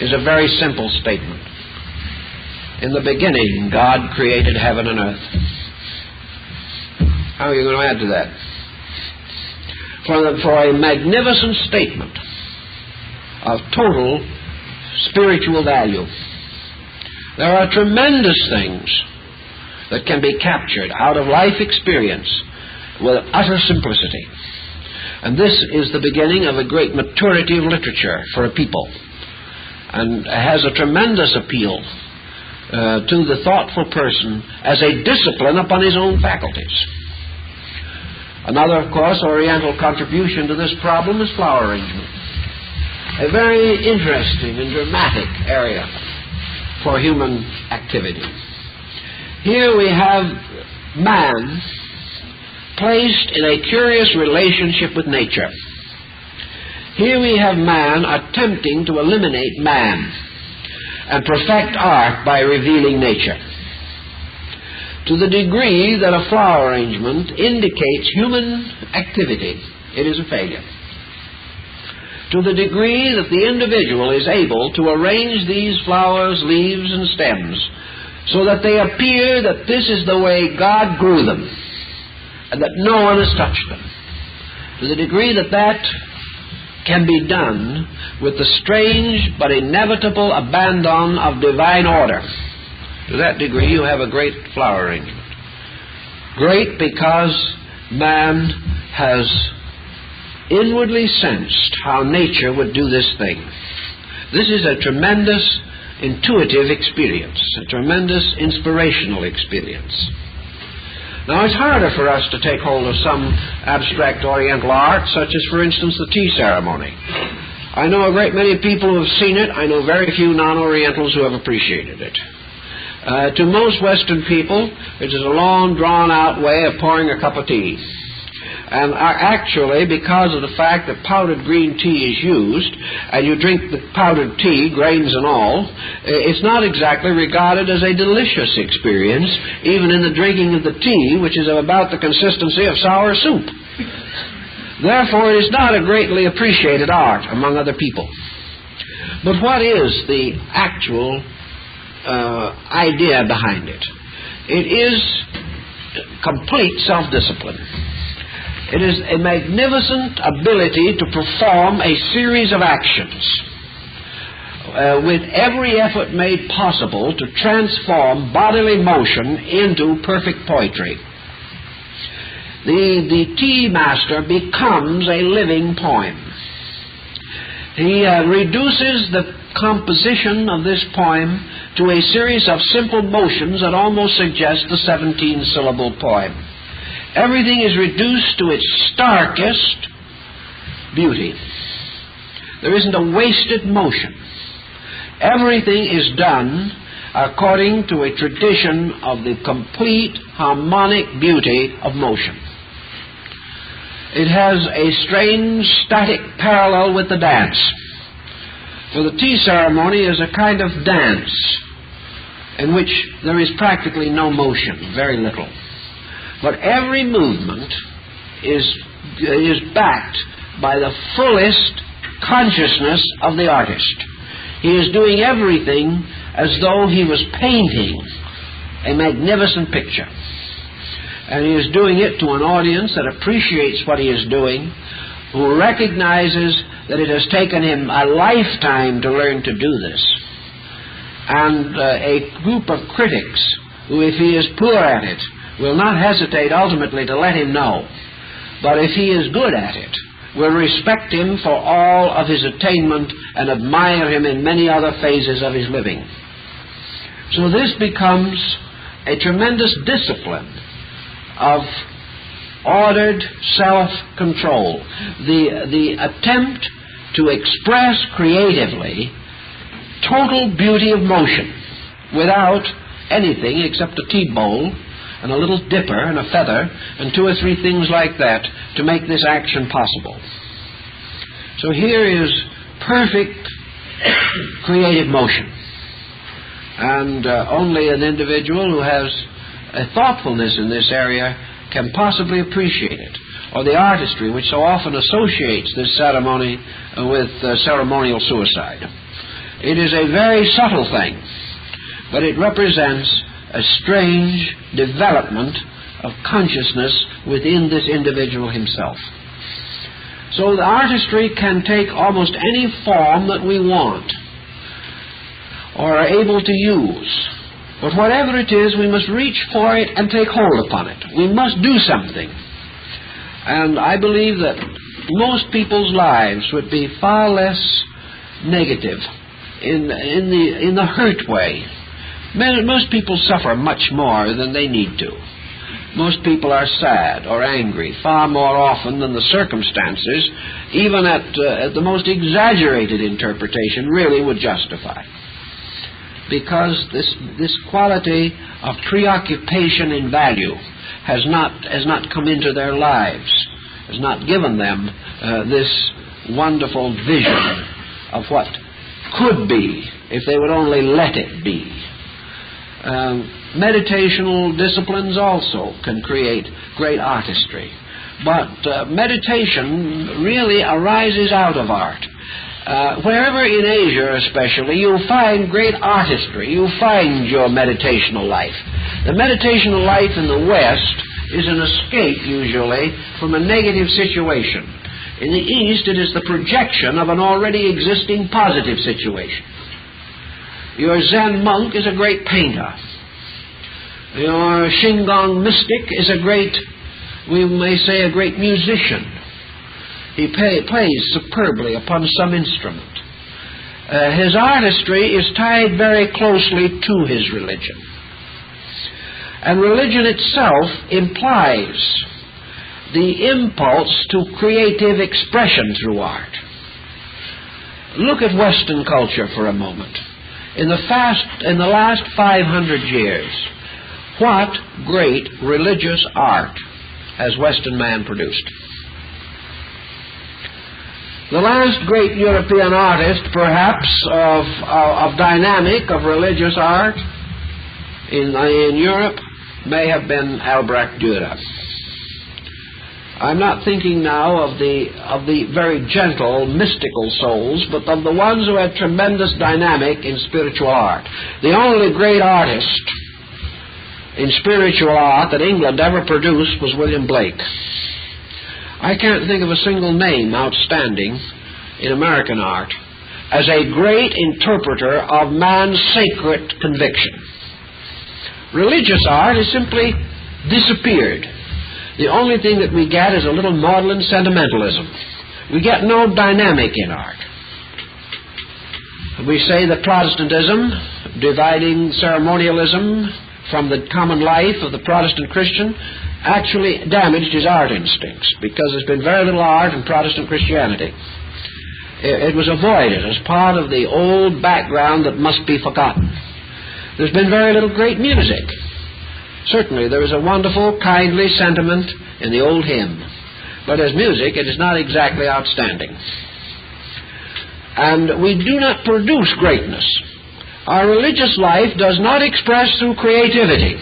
is a very simple statement. In the beginning, God created heaven and earth. How are you going to add to that? For a magnificent statement of total spiritual value. There are tremendous things that can be captured out of life experience with utter simplicity. And this is the beginning of a great maturity of literature for a people, and has a tremendous appeal to the thoughtful person as a discipline upon his own faculties. Another, of course, Oriental contribution to this problem is flower arrangement, a very interesting and dramatic area for human activity. Here we have man placed in a curious relationship with nature. Here we have man attempting to eliminate man and perfect art by revealing nature. To the degree that a flower arrangement indicates human activity, it is a failure. To the degree that the individual is able to arrange these flowers, leaves, and stems so that they appear that this is the way God grew them and that no one has touched them, to the degree that that can be done with the strange but inevitable abandon of divine order, to that degree you have a great flower arrangement. Great because man has inwardly sensed how nature would do this thing. This is a tremendous intuitive experience, a tremendous inspirational experience. Now, it's harder for us to take hold of some abstract Oriental art, such as, for instance, the tea ceremony. I know a great many people who have seen it. I know very few non-Orientals who have appreciated it. To most Western people, it is a long, drawn-out way of pouring a cup of tea. And actually, because of the fact that powdered green tea is used, and you drink the powdered tea, grains and all, it's not exactly regarded as a delicious experience, even in the drinking of the tea, which is of about the consistency of sour soup. Therefore, it is not a greatly appreciated art among other people. But what is the actual idea behind it? It is complete self-discipline. It is a magnificent ability to perform a series of actions with every effort made possible to transform bodily motion into perfect poetry. The tea master becomes a living poem. He reduces the composition of this poem to a series of simple motions that almost suggest the 17-syllable poem. Everything is reduced to its starkest beauty. There isn't a wasted motion. Everything is done according to a tradition of the complete harmonic beauty of motion. It has a strange static parallel with the dance. For the tea ceremony is a kind of dance in which there is practically no motion, very little. But every movement is backed by the fullest consciousness of the artist. He is doing everything as though he was painting a magnificent picture. And he is doing it to an audience that appreciates what he is doing, who recognizes that it has taken him a lifetime to learn to do this. And a group of critics who, if he is poor at it, will not hesitate ultimately to let him know. But if he is good at it, will respect him for all of his attainment and admire him in many other phases of his living. So this becomes a tremendous discipline of ordered self-control. The attempt to express creatively total beauty of motion without anything except a tea bowl and a little dipper and a feather and 2 or 3 things like that to make this action possible. So here is perfect creative motion. And only an individual who has a thoughtfulness in this area can possibly appreciate it, or the artistry which so often associates this ceremony with ceremonial suicide. It is a very subtle thing, but it represents a strange development of consciousness within this individual himself. So the artistry can take almost any form that we want or are able to use. But whatever it is, we must reach for it and take hold upon it. We must do something. And I believe that most people's lives would be far less negative in the hurt way. Most people suffer much more than they need to. Most people are sad or angry far more often than the circumstances, even at the most exaggerated interpretation, really would justify. Because this quality of preoccupation in value has not come into their lives, has not given them this wonderful vision of what could be if they would only let it be. Meditational disciplines also can create great artistry. But meditation really arises out of art. Wherever in Asia especially, you'll find great artistry. You'll find your meditational life. The meditational life in the West is an escape, usually, from a negative situation. In the East, it is the projection of an already existing positive situation. Your Zen monk is a great painter. Your Shingon mystic is a great, we may say, a great musician. He plays superbly upon some instrument. His artistry is tied very closely to his religion. And religion itself implies the impulse to creative expression through art. Look at Western culture for a moment. In the last 500 years, what great religious art has Western man produced? The last great European artist, perhaps, of dynamic, of religious art in Europe may have been Albrecht Dürer. I'm not thinking now of the very gentle, mystical souls, but of the ones who had tremendous dynamic in spiritual art. The only great artist in spiritual art that England ever produced was William Blake. I can't think of a single name outstanding in American art as a great interpreter of man's sacred conviction. Religious art has simply disappeared. The only thing that we get is a little maudlin sentimentalism. We get no dynamic in art. We say that Protestantism, dividing ceremonialism from the common life of the Protestant Christian, actually damaged his art instincts, because there's been very little art in Protestant Christianity. It was avoided as part of the old background that must be forgotten. There's been very little great music. Certainly there is a wonderful, kindly sentiment in the old hymn, but as music it is not exactly outstanding. And we do not produce greatness. Our religious life does not express through creativity.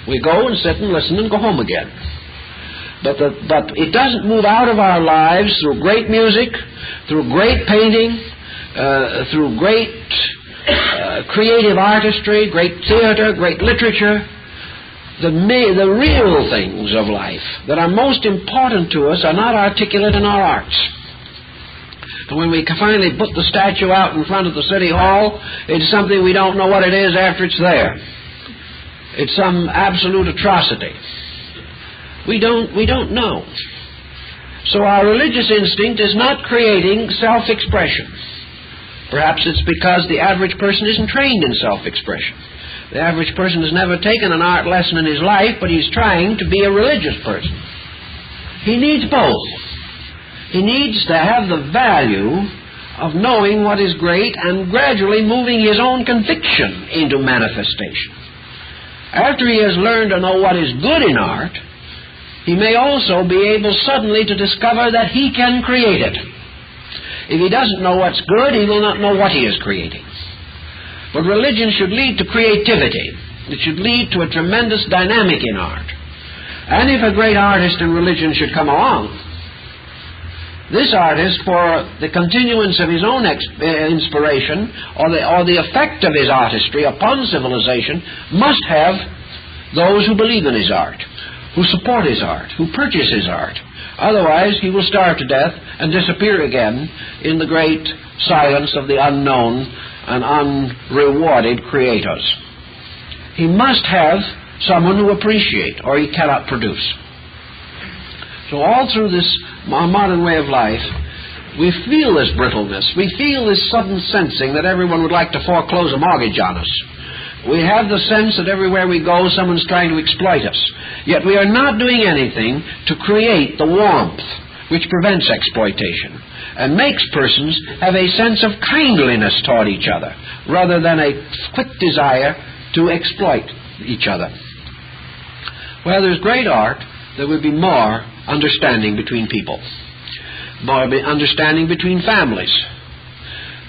We go and sit and listen and go home again. But it doesn't move out of our lives through great music, through great painting, through great creative artistry, great theater, great literature. The real things of life that are most important to us are not articulate in our arts. And when we finally put the statue out in front of the city hall, it's something we don't know what it is after it's there. It's some absolute atrocity. We don't know. So our religious instinct is not creating self-expression. Perhaps it's because the average person isn't trained in self-expression. The average person has never taken an art lesson in his life, but he's trying to be a religious person. He needs both. He needs to have the value of knowing what is great and gradually moving his own conviction into manifestation. After he has learned to know what is good in art, he may also be able suddenly to discover that he can create it. If he doesn't know what's good, he will not know what he is creating. But religion should lead to creativity. It should lead to a tremendous dynamic in art. And if a great artist in religion should come along, this artist, for the continuance of his own inspiration or the effect of his artistry upon civilization, must have those who believe in his art, who support his art, who purchase his art. Otherwise, he will starve to death and disappear again in the great silence of the unknown and unrewarded creators. He must have someone who appreciates, or he cannot produce. So all through this modern way of life, we feel this brittleness. We feel this sudden sensing that everyone would like to foreclose a mortgage on us. We have the sense that everywhere we go, someone's trying to exploit us. Yet we are not doing anything to create the warmth which prevents exploitation and makes persons have a sense of kindliness toward each other rather than a quick desire to exploit each other. Where there's great art, there will be more understanding between people. understanding between families.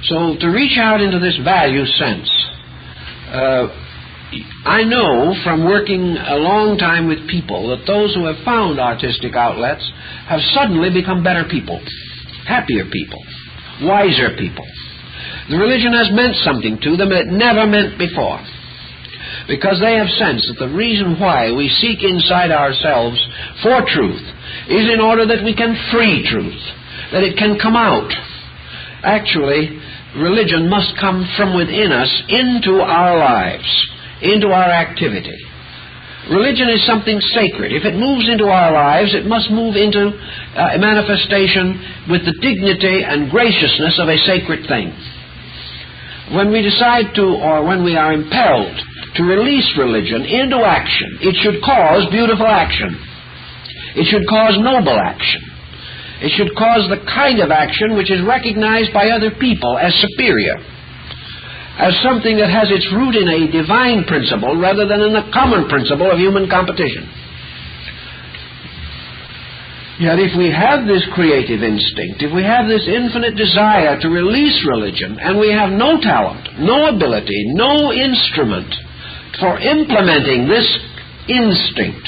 So to reach out into this value sense, I know from working a long time with people that those who have found artistic outlets have suddenly become better people, happier people, wiser people. The religion has meant something to them it never meant before, because they have sensed that the reason why we seek inside ourselves for truth is in order that we can free truth, that it can come out. Actually, religion must come from within us into our lives, into our activity. Religion is something sacred. If it moves into our lives, it must move into a manifestation with the dignity and graciousness of a sacred thing. When we decide to, or when we are impelled to release religion into action, it should cause beautiful action. It should cause noble action. It should cause the kind of action which is recognized by other people as superior, as something that has its root in a divine principle rather than in the common principle of human competition. Yet if we have this creative instinct, if we have this infinite desire to release religion, and we have no talent, no ability, no instrument for implementing this instinct,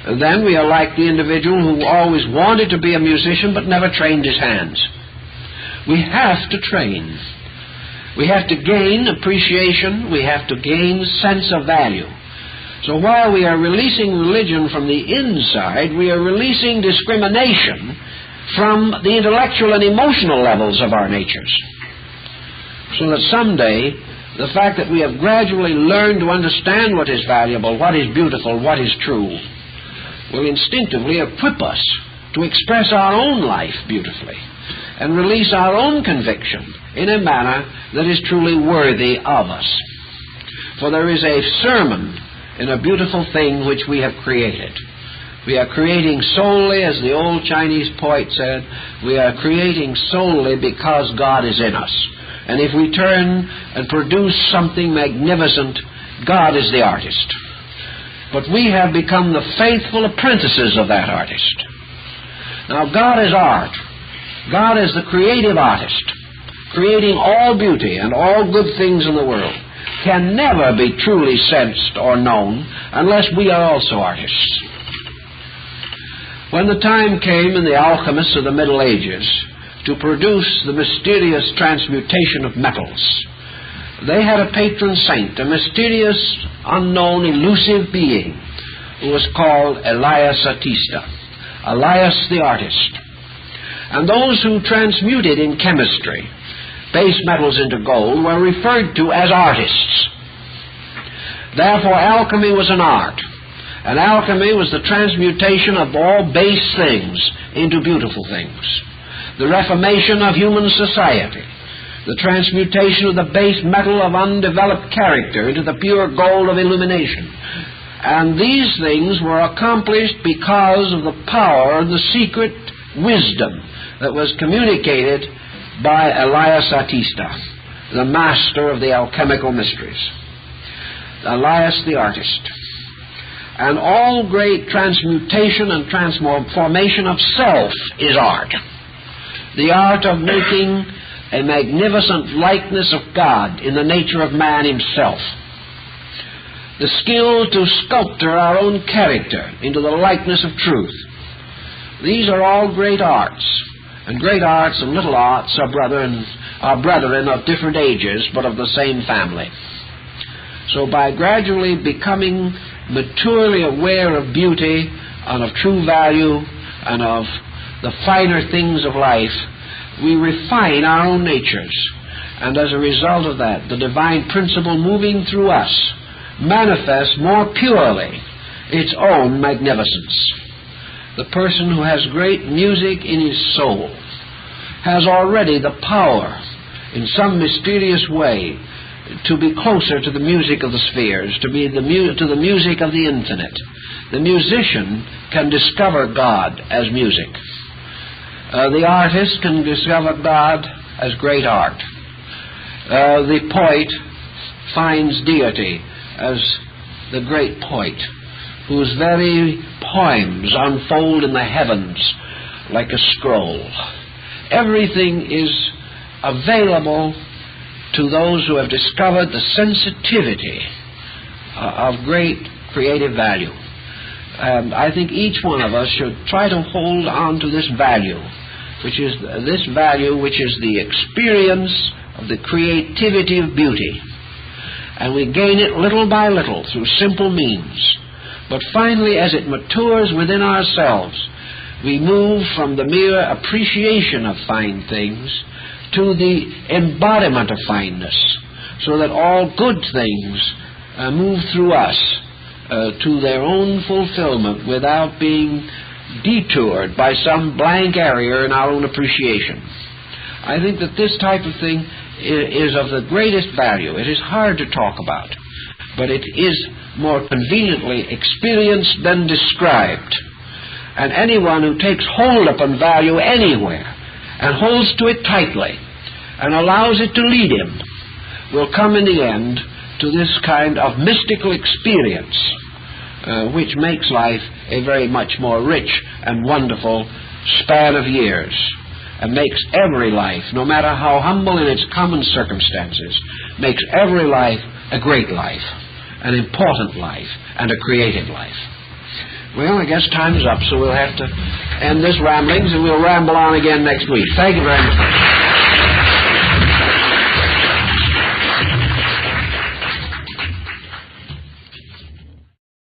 then we are like the individual who always wanted to be a musician but never trained his hands. We have to train. We have to gain appreciation. We have to gain sense of value. So while we are releasing religion from the inside, we are releasing discrimination from the intellectual and emotional levels of our natures. So that someday, the fact that we have gradually learned to understand what is valuable, what is beautiful, what is true, will instinctively equip us to express our own life beautifully and release our own conviction in a manner that is truly worthy of us. For there is a sermon in a beautiful thing which we have created. We are creating solely, as the old Chinese poet said, we are creating solely because God is in us. And if we turn and produce something magnificent, God is the artist. But we have become the faithful apprentices of that artist. Now, God is art. God is the creative artist, creating all beauty and all good things in the world. Can never be truly sensed or known unless we are also artists. When the time came in the alchemists of the Middle Ages to produce the mysterious transmutation of metals, they had a patron saint, a mysterious, unknown, elusive being who was called Elias Atista, Elias the artist. And those who transmuted in chemistry base metals into gold were referred to as artists. Therefore, alchemy was an art, and alchemy was the transmutation of all base things into beautiful things, the reformation of human society, the transmutation of the base metal of undeveloped character into the pure gold of illumination. And these things were accomplished because of the power and the secret wisdom that was communicated by Elias Atista, the master of the alchemical mysteries, Elias the artist. And all great transmutation and transformation of self is art. The art of making a magnificent likeness of God in the nature of man himself. The skill to sculpture our own character into the likeness of truth. These are all great arts. And great arts and little arts are brethren of different ages, but of the same family. So by gradually becoming maturely aware of beauty and of true value and of the finer things of life, we refine our own natures. And as a result of that, the divine principle moving through us manifests more purely its own magnificence. The person who has great music in his soul has already the power, in some mysterious way, to be closer to the music of the spheres, to the music of the infinite. The musician can discover God as music. The artist can discover God as great art. The poet finds deity as the great poet, whose very poems unfold in the heavens like a scroll. everything is available to those who have discovered the sensitivity of great creative value. And I think each one of us should try to hold on to this value, which is the experience of the creativity of beauty. And we gain it little by little through simple means. But finally, as it matures within ourselves, we move from the mere appreciation of fine things to the embodiment of fineness, so that all good things move through us to their own fulfillment without being detoured by some blank area in our own appreciation. I think that this type of thing is of the greatest value. It is hard to talk about, but it is more conveniently experienced than described. And anyone who takes hold upon value anywhere and holds to it tightly and allows it to lead him will come in the end to this kind of mystical experience, which makes life a very much more rich and wonderful span of years, and makes every life, no matter how humble in its common circumstances, makes every life a great life, an important life, and a creative life. Well, I guess time is up, so we'll have to end this ramblings, and we'll ramble on again next week. Thank you very much.